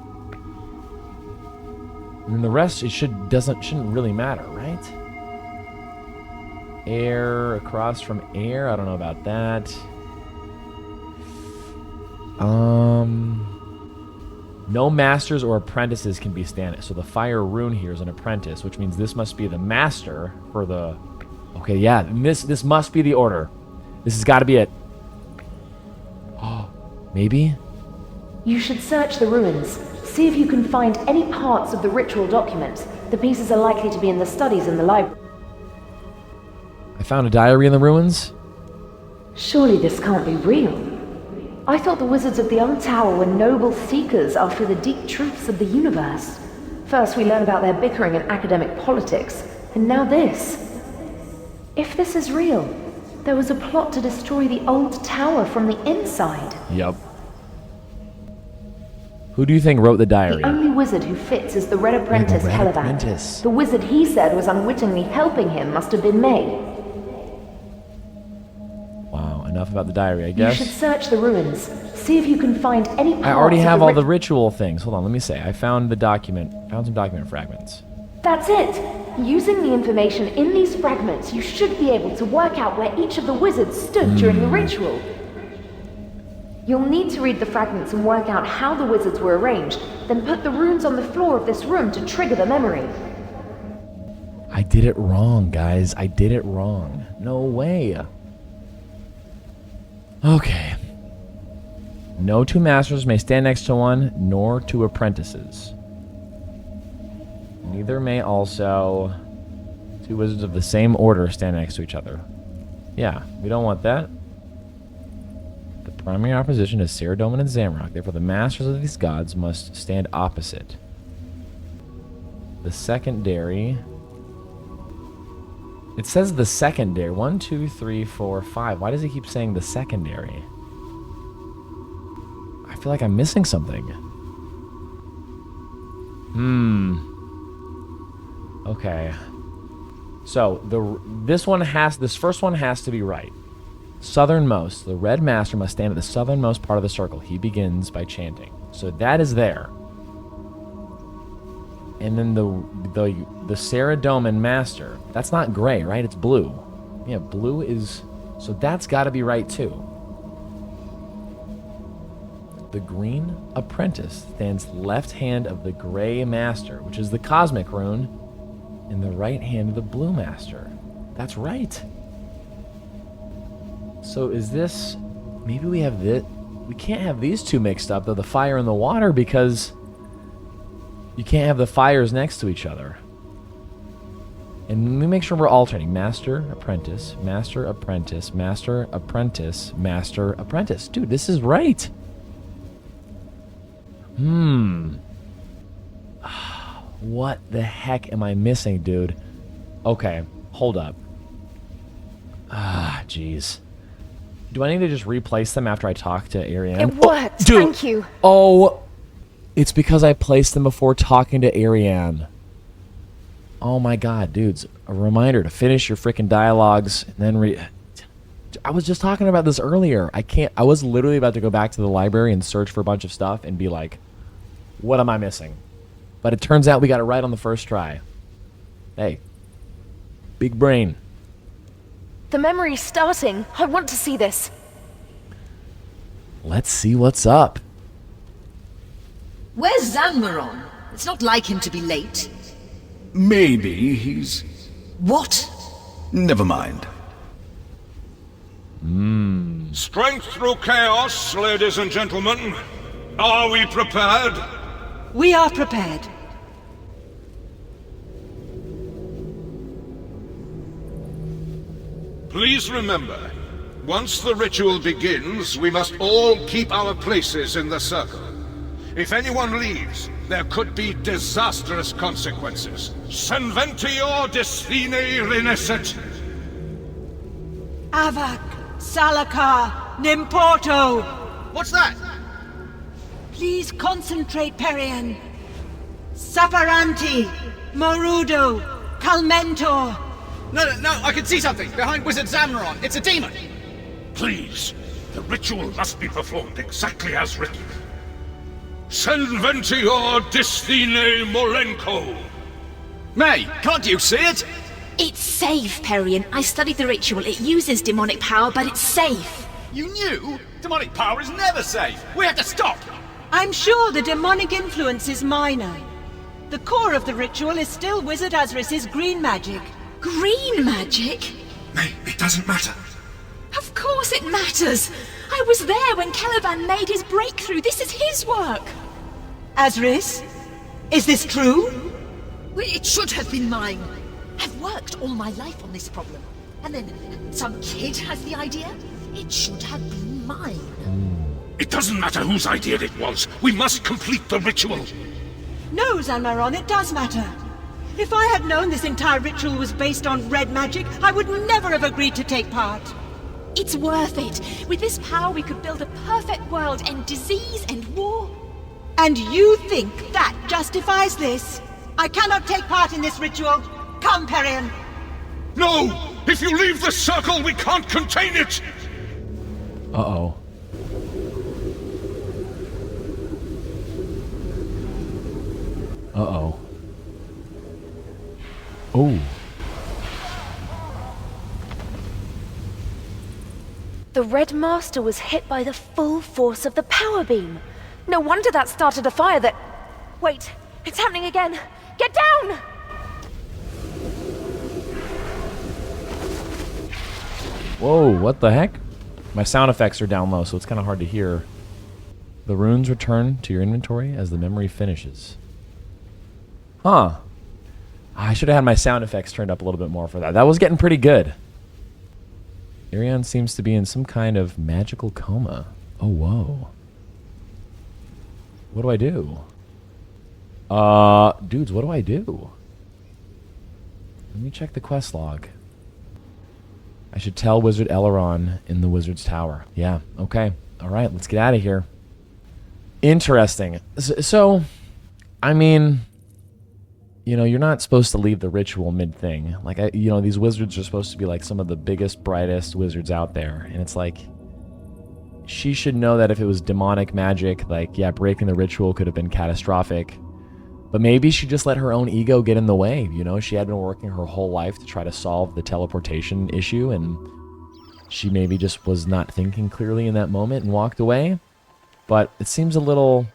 And then the rest, it shouldn't really matter, right? Air across from air. I don't know about that. No masters or apprentices can be standing. So the fire rune here is an apprentice, which means this must be the master for the... Okay, yeah, this must be the order. This has got to be it. Oh, maybe? You should search the ruins. See if you can find any parts of the ritual document. The pieces are likely to be in the studies in the library. I found a diary in the ruins. Surely this can't be real. I thought the wizards of the Young Tower were noble seekers after the deep truths of the universe. First we learn about their bickering and academic politics, and now this. If this is real, there was a plot to destroy the old tower from the inside. Yep. Who do you think wrote the diary? The only wizard who fits is the Red Apprentice, Caliban. The wizard he said was unwittingly helping him must have been May. Wow, enough about the diary, I guess. You should search the ruins. See if you can find any parts I already have of all the ritual things. Hold on, let me say. I found the document. Found some document fragments. That's it! Using the information in these fragments, you should be able to work out where each of the wizards stood during the ritual. You'll need to read the fragments and work out how the wizards were arranged, then put the runes on the floor of this room to trigger the memory. I did it wrong, guys. I did it wrong. No way. Okay. No two masters may stand next to one, nor two apprentices. Neither may also two wizards of the same order stand next to each other. Yeah, we don't want that. The primary opposition is Saradomin and Zamrock. Therefore, the masters of these gods must stand opposite. The secondary... It says the secondary. 1, 2, 3, 4, 5. Why does it keep saying the secondary? I feel like I'm missing something. Okay. So this first one has to be right. Southernmost, the red master must stand at the southernmost part of the circle. He begins by chanting. So that is there. And then the Saradomin master, that's not gray, right? It's blue. Yeah, blue is... So that's got to be right, too. The green apprentice stands left hand of the gray master, which is the cosmic rune, in the right hand of the blue master. That's right. So is this... Maybe we have this... We can't have these two mixed up, though, the fire and the water, because... You can't have the fires next to each other. And let me make sure we're alternating. Master, apprentice, master, apprentice, master, apprentice, master, apprentice. Dude, this is right. What the heck am I missing, dude? Okay, hold up. Jeez. Do I need to just replace them after I talk to Ariane? It worked, thank you. Oh, it's because I placed them before talking to Ariane. Oh my god, dudes. A reminder to finish your freaking dialogues and then I was just talking about this earlier. I was literally about to go back to the library and search for a bunch of stuff and be like, what am I missing? But it turns out we got it right on the first try. Hey. Big brain. The memory's starting. I want to see this. Let's see what's up. Where's Zanmaron? It's not like him to be late. Maybe he's... What? Never mind. Strength through chaos, ladies and gentlemen. Are we prepared? We are prepared. Please remember, once the ritual begins, we must all keep our places in the circle. If anyone leaves, there could be disastrous consequences. Senventior destine renescet. Avak, Salakar, Nimporto. What's that? Please concentrate, Perian. Saparanti, Morudo, Calmentor. No, I can see something behind Wizard Zanmaron. It's a demon. Please, the ritual must be performed exactly as written. Senventior destine molenko. May, can't you see it? It's safe, Perian. I studied the ritual. It uses demonic power, but it's safe. You knew? Demonic power is never safe. We have to stop. I'm sure the demonic influence is minor. The core of the ritual is still Wizard Azris's green magic. Green magic? May, it doesn't matter. Of course it matters. I was there when Caliban made his breakthrough. This is his work. Azris, is this true? Well, it should have been mine. I've worked all my life on this problem. And then some kid has the idea? It should have been mine. It doesn't matter whose idea it was. We must complete the ritual. No, Zanmaron, it does matter. If I had known this entire ritual was based on red magic, I would never have agreed to take part. It's worth it. With this power, we could build a perfect world, end disease and war. And you think that justifies this? I cannot take part in this ritual. Come, Perian. No! If you leave the circle, we can't contain it! Uh-oh. Uh-oh. Oh. The Red Master was hit by the full force of the power beam. No wonder that started a fire that... Wait, it's happening again. Get down! Whoa, what the heck? My sound effects are down low, so it's kind of hard to hear. The runes return to your inventory as the memory finishes. Huh. I should have had my sound effects turned up a little bit more for that. That was getting pretty good. Ariane seems to be in some kind of magical coma. Oh, whoa. What do I do? Dudes, what do I do? Let me check the quest log. I should tell Wizard Eleron in the Wizard's Tower. Yeah, okay. Alright, let's get out of here. Interesting. So, I mean... You know, you're not supposed to leave the ritual mid-thing. Like, you know, these wizards are supposed to be like some of the biggest, brightest wizards out there. And it's like, she should know that if it was demonic magic, like, yeah, breaking the ritual could have been catastrophic. But maybe she just let her own ego get in the way. You know, she had been working her whole life to try to solve the teleportation issue, and she maybe just was not thinking clearly in that moment and walked away. But it seems a little...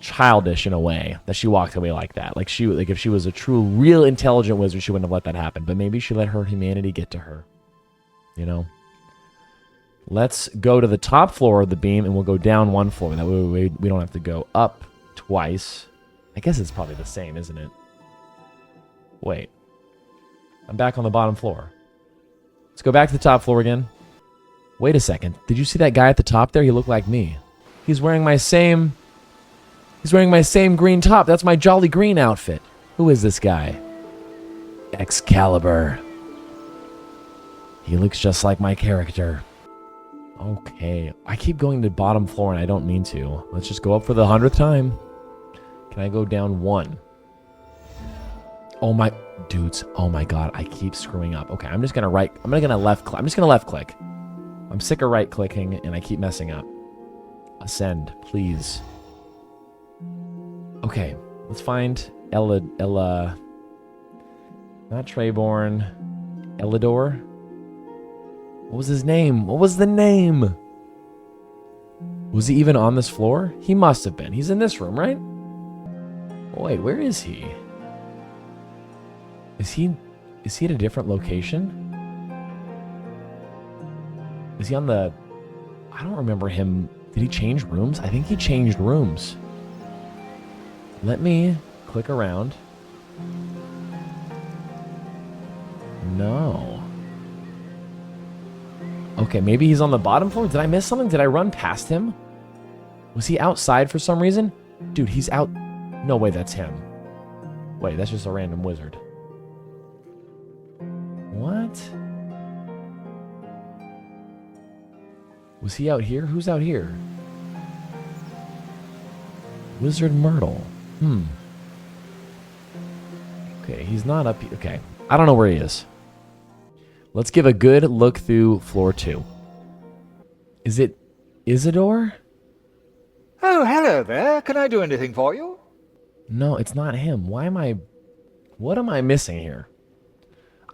childish in a way that she walked away like that. Like if she was a true, real intelligent wizard, she wouldn't have let that happen. But maybe she let her humanity get to her. You know? Let's go to the top floor of the beam and we'll go down one floor. That way we don't have to go up twice. I guess it's probably the same, isn't it? Wait. I'm back on the bottom floor. Let's go back to the top floor again. Wait a second. Did you see that guy at the top there? He looked like me. He's wearing my same... He's wearing my same green top. That's my Jolly Green outfit. Who is this guy? Excalibur. He looks just like my character. Okay. I keep going to bottom floor and I don't mean to. Let's just go up for the 100th time. Can I go down 1? Oh my dudes. Oh my god. I keep screwing up. Okay, I'm just gonna left click. I'm just gonna left click. I'm sick of right clicking and I keep messing up. Ascend, please. Okay, let's find Ella, not Trayborn, Elidor. What was his name? What was the name? Was he even on this floor? He must have been. He's in this room, right? Oh, wait, where is he? Is he at a different location? Is he on the... I don't remember him. Did he change rooms? I think he changed rooms. Let me click around. No. Okay, maybe he's on the bottom floor. Did I miss something? Did I run past him? Was he outside for some reason? Dude, he's out. No way, that's him. Wait, that's just a random wizard. What? Was he out here? Who's out here? Wizard Myrtle. Okay, he's not up here. Okay, I don't know where he is. Let's give a good look through floor 2. Is it Isidore? Oh, hello there. Can I do anything for you? No, it's not him. What am I missing here?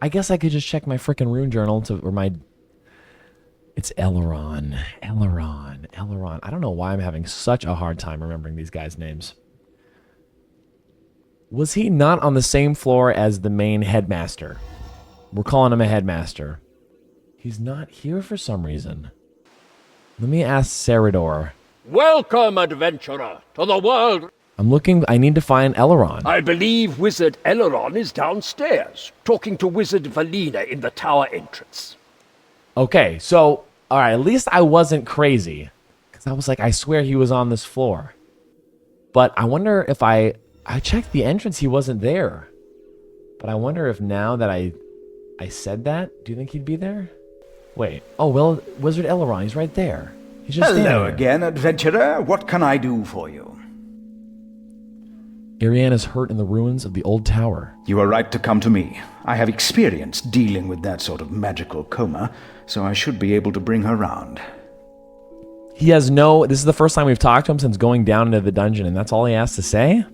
I guess I could just check my frickin' rune journal it's Elrond. I don't know why I'm having such a hard time remembering these guys' names. Was he not on the same floor as the main headmaster? We're calling him a headmaster. He's not here for some reason. Let me ask Seridor. Welcome, adventurer, to the world. I need to find Elrond. I believe Wizard Elrond is downstairs, talking to Wizard Valina in the tower entrance. Okay, so, alright, at least I wasn't crazy. Because I was like, I swear he was on this floor. But I wonder if I checked the entrance, he wasn't there. But I wonder if now that I said that, do you think he'd be there? Wait. Oh, well, Wizard Elrond, he's right there. He's just Hello again, adventurer. What can I do for you? Ariane is hurt in the ruins of the old tower. You are right to come to me. I have experience dealing with that sort of magical coma, so I should be able to bring her round. This is the first time we've talked to him since going down into the dungeon, and that's all he has to say?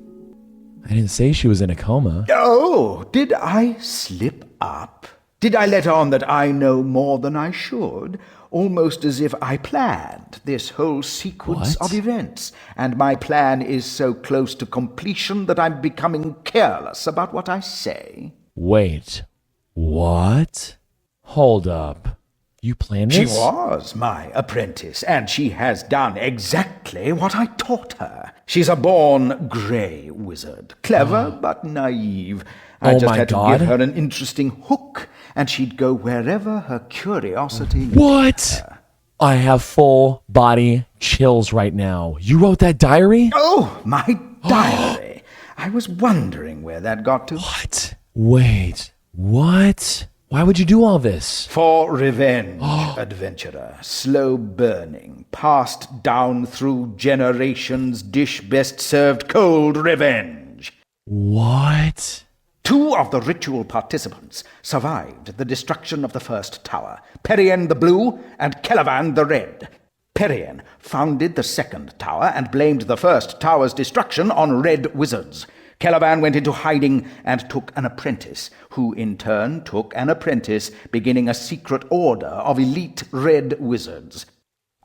I didn't say she was in a coma. Oh, did I slip up? Did I let on that I know more than I should? Almost as if I planned this whole sequence of events, and my plan is so close to completion that I'm becoming careless about what I say. Wait, what? Hold up. You planned this? She was my apprentice, and she has done exactly what I taught her. She's a born grey wizard, clever but naive. I just had to give her an interesting hook, and she'd go wherever her curiosity led her. I have full body chills right now. You wrote that diary? Oh, my diary. I was wondering where that got to. What? Wait, what? Why would you do all this? For revenge, adventurer. Slow burning, passed down through generations, dish best served cold revenge. What? 2 of the ritual participants survived the destruction of the first tower, Perian the Blue and Celavan the Red. Perian founded the second tower and blamed the first tower's destruction on red wizards. Celavan went into hiding and took an apprentice, who in turn took an apprentice, beginning a secret order of elite red wizards.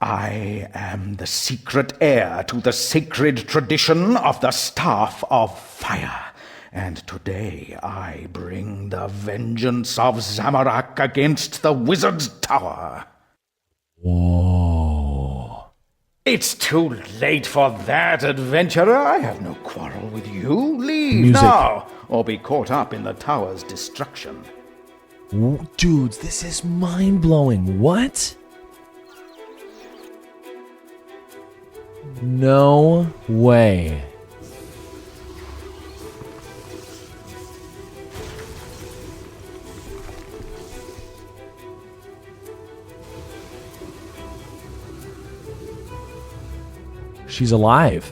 I am the secret heir to the sacred tradition of the Staff of Fire. And today I bring the vengeance of Zamorak against the Wizard's Tower. Whoa. It's too late for that, adventurer. I have no quarrel with you. Leave now, or be caught up in the tower's destruction. Dudes, this is mind-blowing. What? No way. She's alive.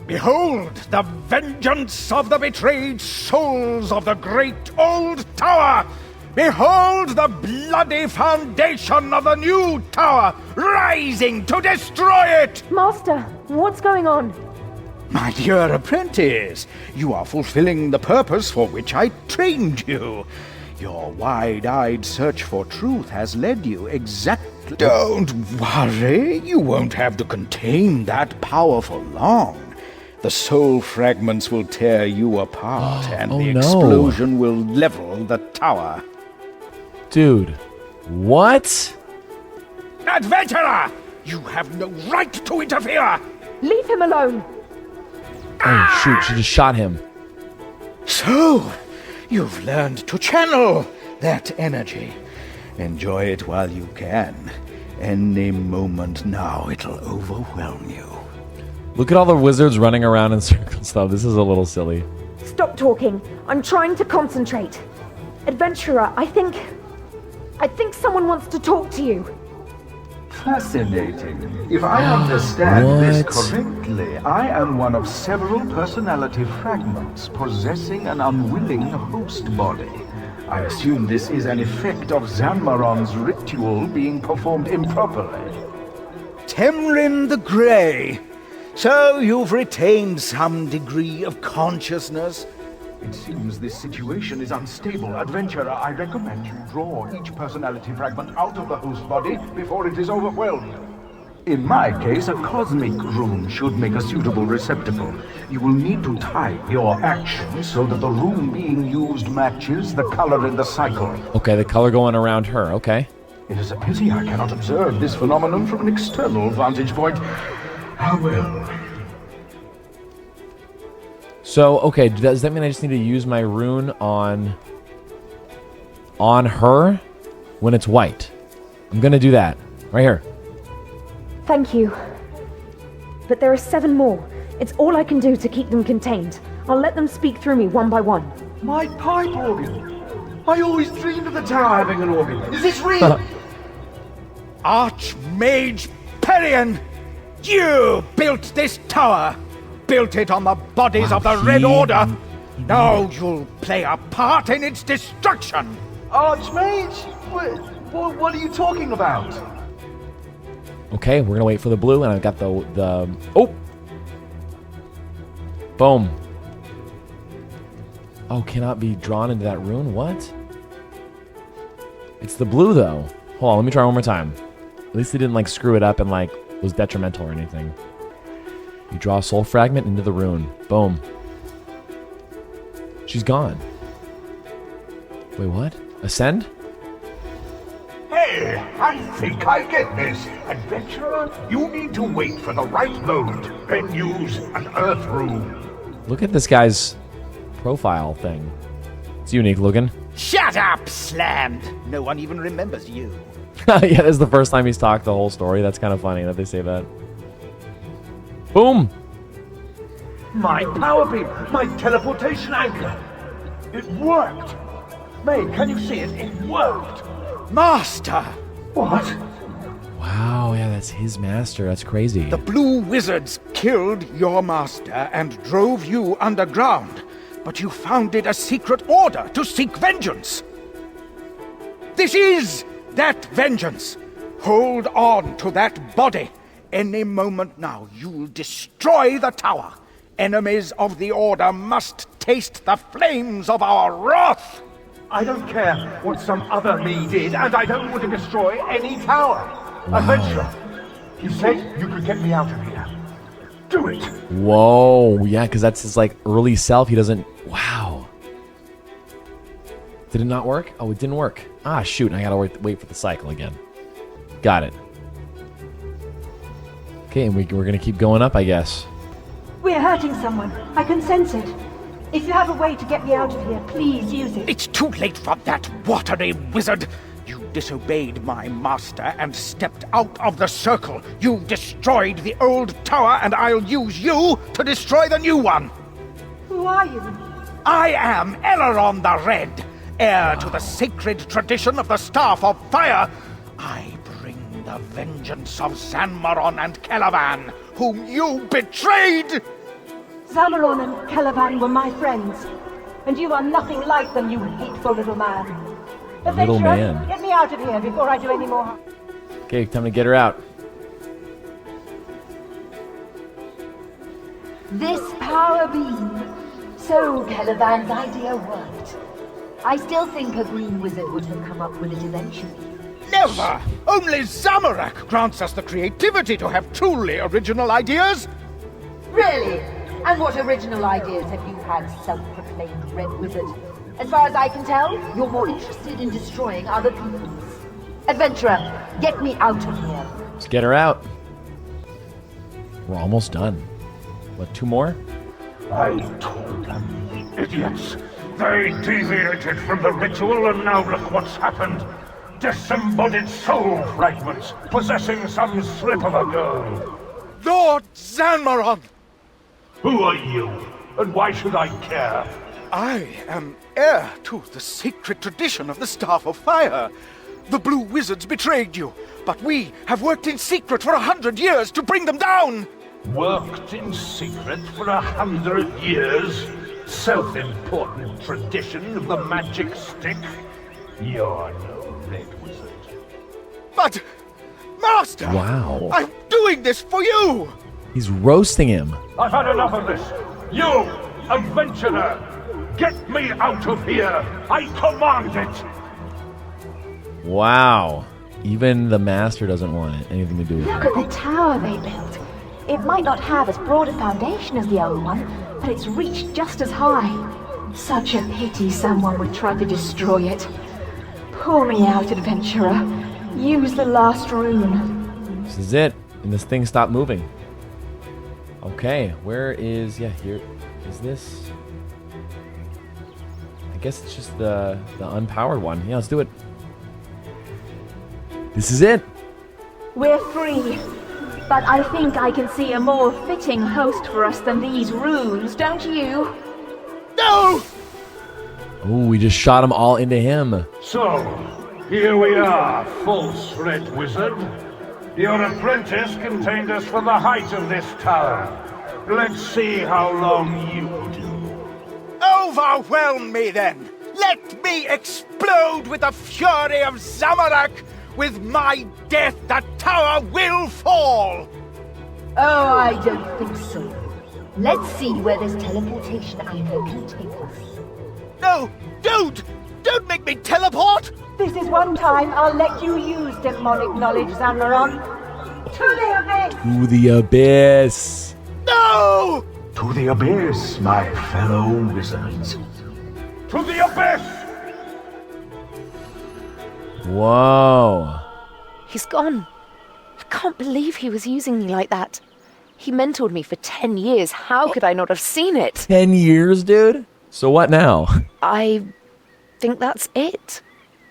Behold the vengeance of the betrayed souls of the great old tower! Behold the bloody foundation of the new tower, rising to destroy it! Master, what's going on? My dear apprentice, you are fulfilling the purpose for which I trained you. Your wide-eyed search for truth has led you exactly... Don't worry, you won't have to contain that power for long. The soul fragments will tear you apart, and the explosion will level the tower. Dude, what? Adventurer! You have no right to interfere! Leave him alone! Oh, shoot, she just shot him. So, you've learned to channel that energy. Enjoy it while you can. Any moment now, it'll overwhelm you. Look at all the wizards running around in circles, though. This is a little silly. Stop talking. I'm trying to concentrate. Adventurer, I think someone wants to talk to you. Fascinating. If I understand this correctly, I am one of several personality fragments possessing an unwilling host body. I assume this is an effect of Zanmaron's ritual being performed improperly. Temrin the Grey! So you've retained some degree of consciousness? It seems this situation is unstable. Adventurer, I recommend you draw each personality fragment out of the host body before it is overwhelmed. In my case, a cosmic rune should make a suitable receptacle. You will need to time your actions so that the rune being used matches the color in the cycle. Okay, the color going around her, okay. It is a pity I cannot observe this phenomenon from an external vantage point. Ah, well. So, okay, does that mean I just need to use my rune on her when it's white? I'm gonna do that. Right here. Thank you. But there are 7 more. It's all I can do to keep them contained. I'll let them speak through me one by one. My pipe organ! I always dreamed of the tower having an organ. Is this real? Archmage Perion! You built this tower! Built it on the bodies of the Red Order! Now you'll play a part in its destruction! Archmage? What are you talking about? Okay, we're gonna wait for the blue, and I've got the oh! Boom. Oh, cannot be drawn into that rune? What? It's the blue, though. Hold on, let me try one more time. At least they didn't, like, screw it up and, like, was detrimental or anything. You draw a soul fragment into the rune. Boom. She's gone. Wait, what? Ascend? Hey, I think I get this. Adventurer, you need to wait for the right moment, then use an earth rune. Look at this guy's profile thing. It's unique looking. Shut up, Slammed! No one even remembers you. Yeah, this is the first time he's talked the whole story. That's kind of funny that they say that. Boom! My power beam! My teleportation anchor! It worked! May, can you see it? It worked! Master! What? Wow, yeah, that's his master. That's crazy. The Blue Wizards killed your master and drove you underground, but you founded a secret order to seek vengeance. This is that vengeance. Hold on to that body. Any moment now, you'll destroy the tower. Enemies of the Order must taste the flames of our wrath. I don't care what some other me did, and I don't want to destroy any tower. Wow. Adventurer, you said you could get me out of here. Do it. Whoa, yeah, because that's his, like, early self. He doesn't... Wow. Did it not work? Oh, it didn't work. Ah, shoot, I gotta wait for the cycle again. Got it. Okay, and we're gonna keep going up, I guess. We're hurting someone. I can sense it. If you have a way to get me out of here, please use it. It's too late for that, watery wizard. You disobeyed my master and stepped out of the circle. You destroyed the old tower, and I'll use you to destroy the new one. Who are you? I am Eleron the Red, heir to the sacred tradition of the Staff of Fire, I bring the vengeance of Zanmaron and Calavan, whom you betrayed! Zanmaron and Calavan were my friends, and you are nothing like them, you hateful little man. Little Adventurer, man. get me out of here before I do any more harm. Okay, time to get her out. This power beam. So Calavan's idea worked. I still think a green wizard would have come up with it eventually. Never! Only Zamorak grants us the creativity to have truly original ideas! Really? And what original ideas have you had, self-proclaimed Red Wizard? As far as I can tell, you're more interested in destroying other people's. Adventurer, get me out of here. Let's get her out. We're almost done. What, 2 more? I told them, the idiots. They deviated from the ritual and now look what's happened. Disembodied soul fragments, possessing some slip of a girl. Lord Zanmaron! Who are you, and why should I care? I am heir to the sacred tradition of the Staff of Fire. The Blue Wizards betrayed you, but we have worked in secret for 100 years to bring them down! Worked in secret for 100 years? Self-important tradition of the magic stick? You're no Red Wizard. But, Master! Wow. I'm doing this for you! He's roasting him. I've had enough of this! You, adventurer! Get me out of here! I command it! Wow. Even the master doesn't want it, anything to do with Look it. at the tower they built. It might not have as broad a foundation as the old one, but it's reached just as high. Such a pity someone would try to destroy it. Pull me out, adventurer. Use the last rune. This is it. And this thing stopped moving. Okay, where is... Yeah, here. Is this... I guess it's just the unpowered one. Yeah, let's do it. This is it. We're free. But I think I can see a more fitting host for us than these runes, don't you? No! Oh, we just shot them all into him. So, here we are, false Red Wizard. Your apprentice contained us for the height of this tower. Let's see how long you do. Overwhelm me then! Let me explode with the fury of Zamorak! With my death, the tower will fall! Oh, I don't think so. Let's see where this teleportation anchor can take us. No! Don't! Don't make me teleport! This is one time I'll let you use demonic knowledge, Zanmaron. To the abyss! To the abyss! No! To the abyss, my fellow wizards. To the abyss! Whoa. He's gone. I can't believe he was using me like that. He mentored me for 10 years. How could I not have seen it? 10 years, dude? So what now? I think that's it.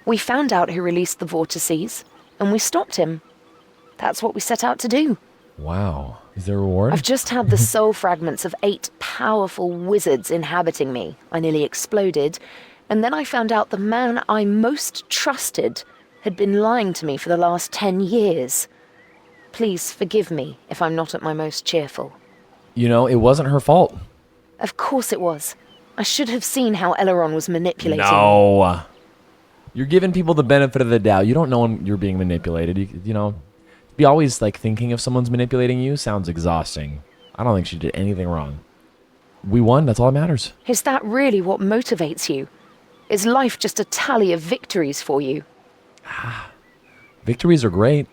We found out who released the vortices, and we stopped him. That's what we set out to do. Wow. Is there a reward? I've just had the soul fragments of 8 powerful wizards inhabiting me. I nearly exploded. And then I found out the man I most trusted had been lying to me for the last 10 years. Please forgive me if I'm not at my most cheerful. You know, it wasn't her fault. Of course it was. I should have seen how Elrond was manipulating me. No. You're giving people the benefit of the doubt. You don't know when you're being manipulated. You know, to be always like thinking if someone's manipulating you sounds exhausting. I don't think she did anything wrong. We won. That's all that matters. Is that really what motivates you? Is life just a tally of victories for you? Victories are great.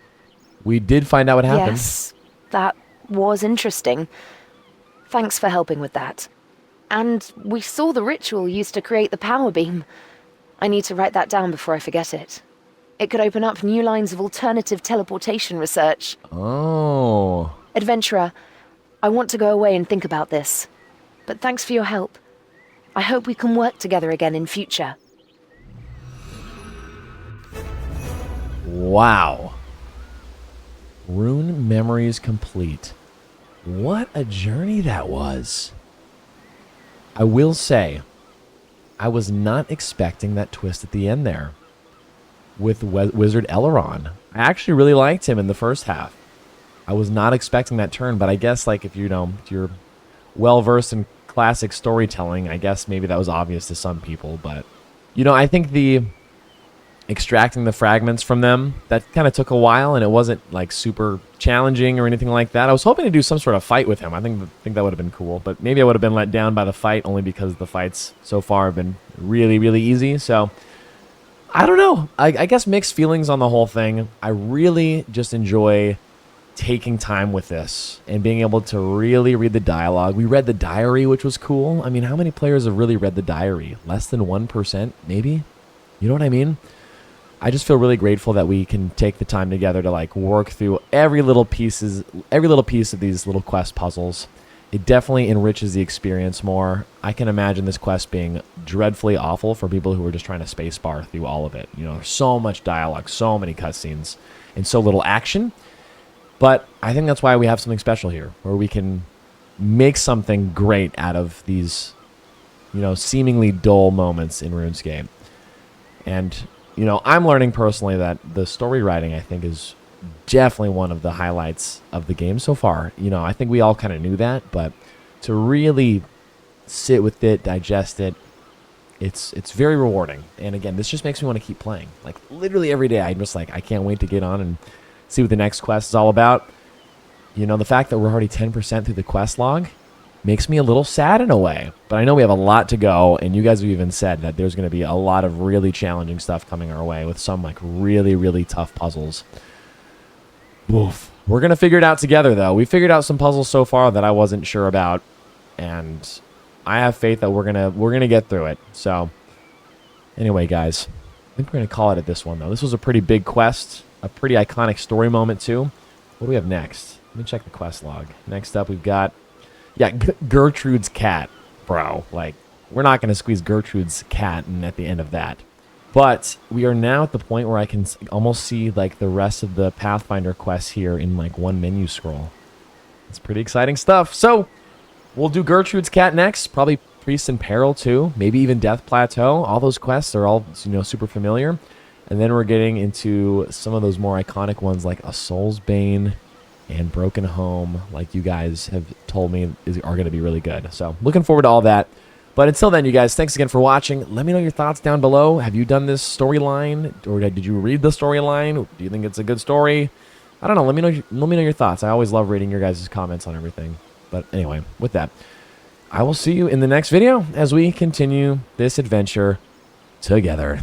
We did find out what happened. Yes, that was interesting. Thanks for helping with that. And we saw the ritual used to create the power beam. I need to write that down before I forget it. It could open up new lines of alternative teleportation research. Oh. Adventurer, I want to go away and think about this. But thanks for your help. I hope we can work together again in future. Wow. Rune memories complete. What a journey that was. I will say, I was not expecting that twist at the end there with Wizard Elrond. I actually really liked him in the first half. I was not expecting that turn, but I guess like if you're well versed in classic storytelling, I guess maybe that was obvious to some people, but I think the extracting the fragments from them, that kind of took a while, and it wasn't like super challenging or anything like that. I was hoping to do some sort of fight with him. I think that would have been cool, but maybe I would have been let down by the fight only because the fights so far have been really, really easy. So I don't know. I guess mixed feelings on the whole thing. I really just enjoy taking time with this and being able to really read the dialogue. We read the diary, which was cool. I mean, how many players have really read the diary? Less than 1%, maybe? You know what I mean? I just feel really grateful that we can take the time together to like work through every little piece of these little quest puzzles. It definitely enriches the experience more. I can imagine this quest being dreadfully awful for people who are just trying to spacebar through all of it. There's so much dialogue, so many cutscenes, and so little action. But I think that's why we have something special here, where we can make something great out of these, seemingly dull moments in RuneScape. And I'm learning personally that the story writing, I think, is definitely one of the highlights of the game so far. I think we all kind of knew that, but to really sit with it, digest it, it's very rewarding. And again, this just makes me want to keep playing. Like literally every day, I'm just like, I can't wait to get on and see what the next quest is all about. The fact that we're already 10% through the quest log makes me a little sad in a way. But I know we have a lot to go, and you guys have even said that there's going to be a lot of really challenging stuff coming our way with some like really, really tough puzzles. Oof. We're going to figure it out together, though. We figured out some puzzles so far that I wasn't sure about, and I have faith that we're gonna get through it. So anyway, guys, I think we're going to call it at this one, though. This was a pretty big quest, a pretty iconic story moment, too. What do we have next? Let me check the quest log. Next up, we've got, Gertrude's cat, bro. Like, we're not going to squeeze Gertrude's cat in at the end of that. But we are now at the point where I can almost see, like, the rest of the Pathfinder quests here in, like, one menu scroll. It's pretty exciting stuff. So, we'll do Gertrude's cat next. Probably Priest in Peril, too. Maybe even Death Plateau. All those quests are all, super familiar. And then we're getting into some of those more iconic ones like A Soul's Bane and Broken Home, like you guys have told me are going to be really good. So looking forward to all that. But until then, you guys, thanks again for watching. Let me know your thoughts down below. Have you done this storyline, or did you read the storyline? Do you think it's a good story? I don't know. Let me know your thoughts. I always love reading your guys' comments on everything. But anyway, with that, I will see you in the next video as we continue this adventure together.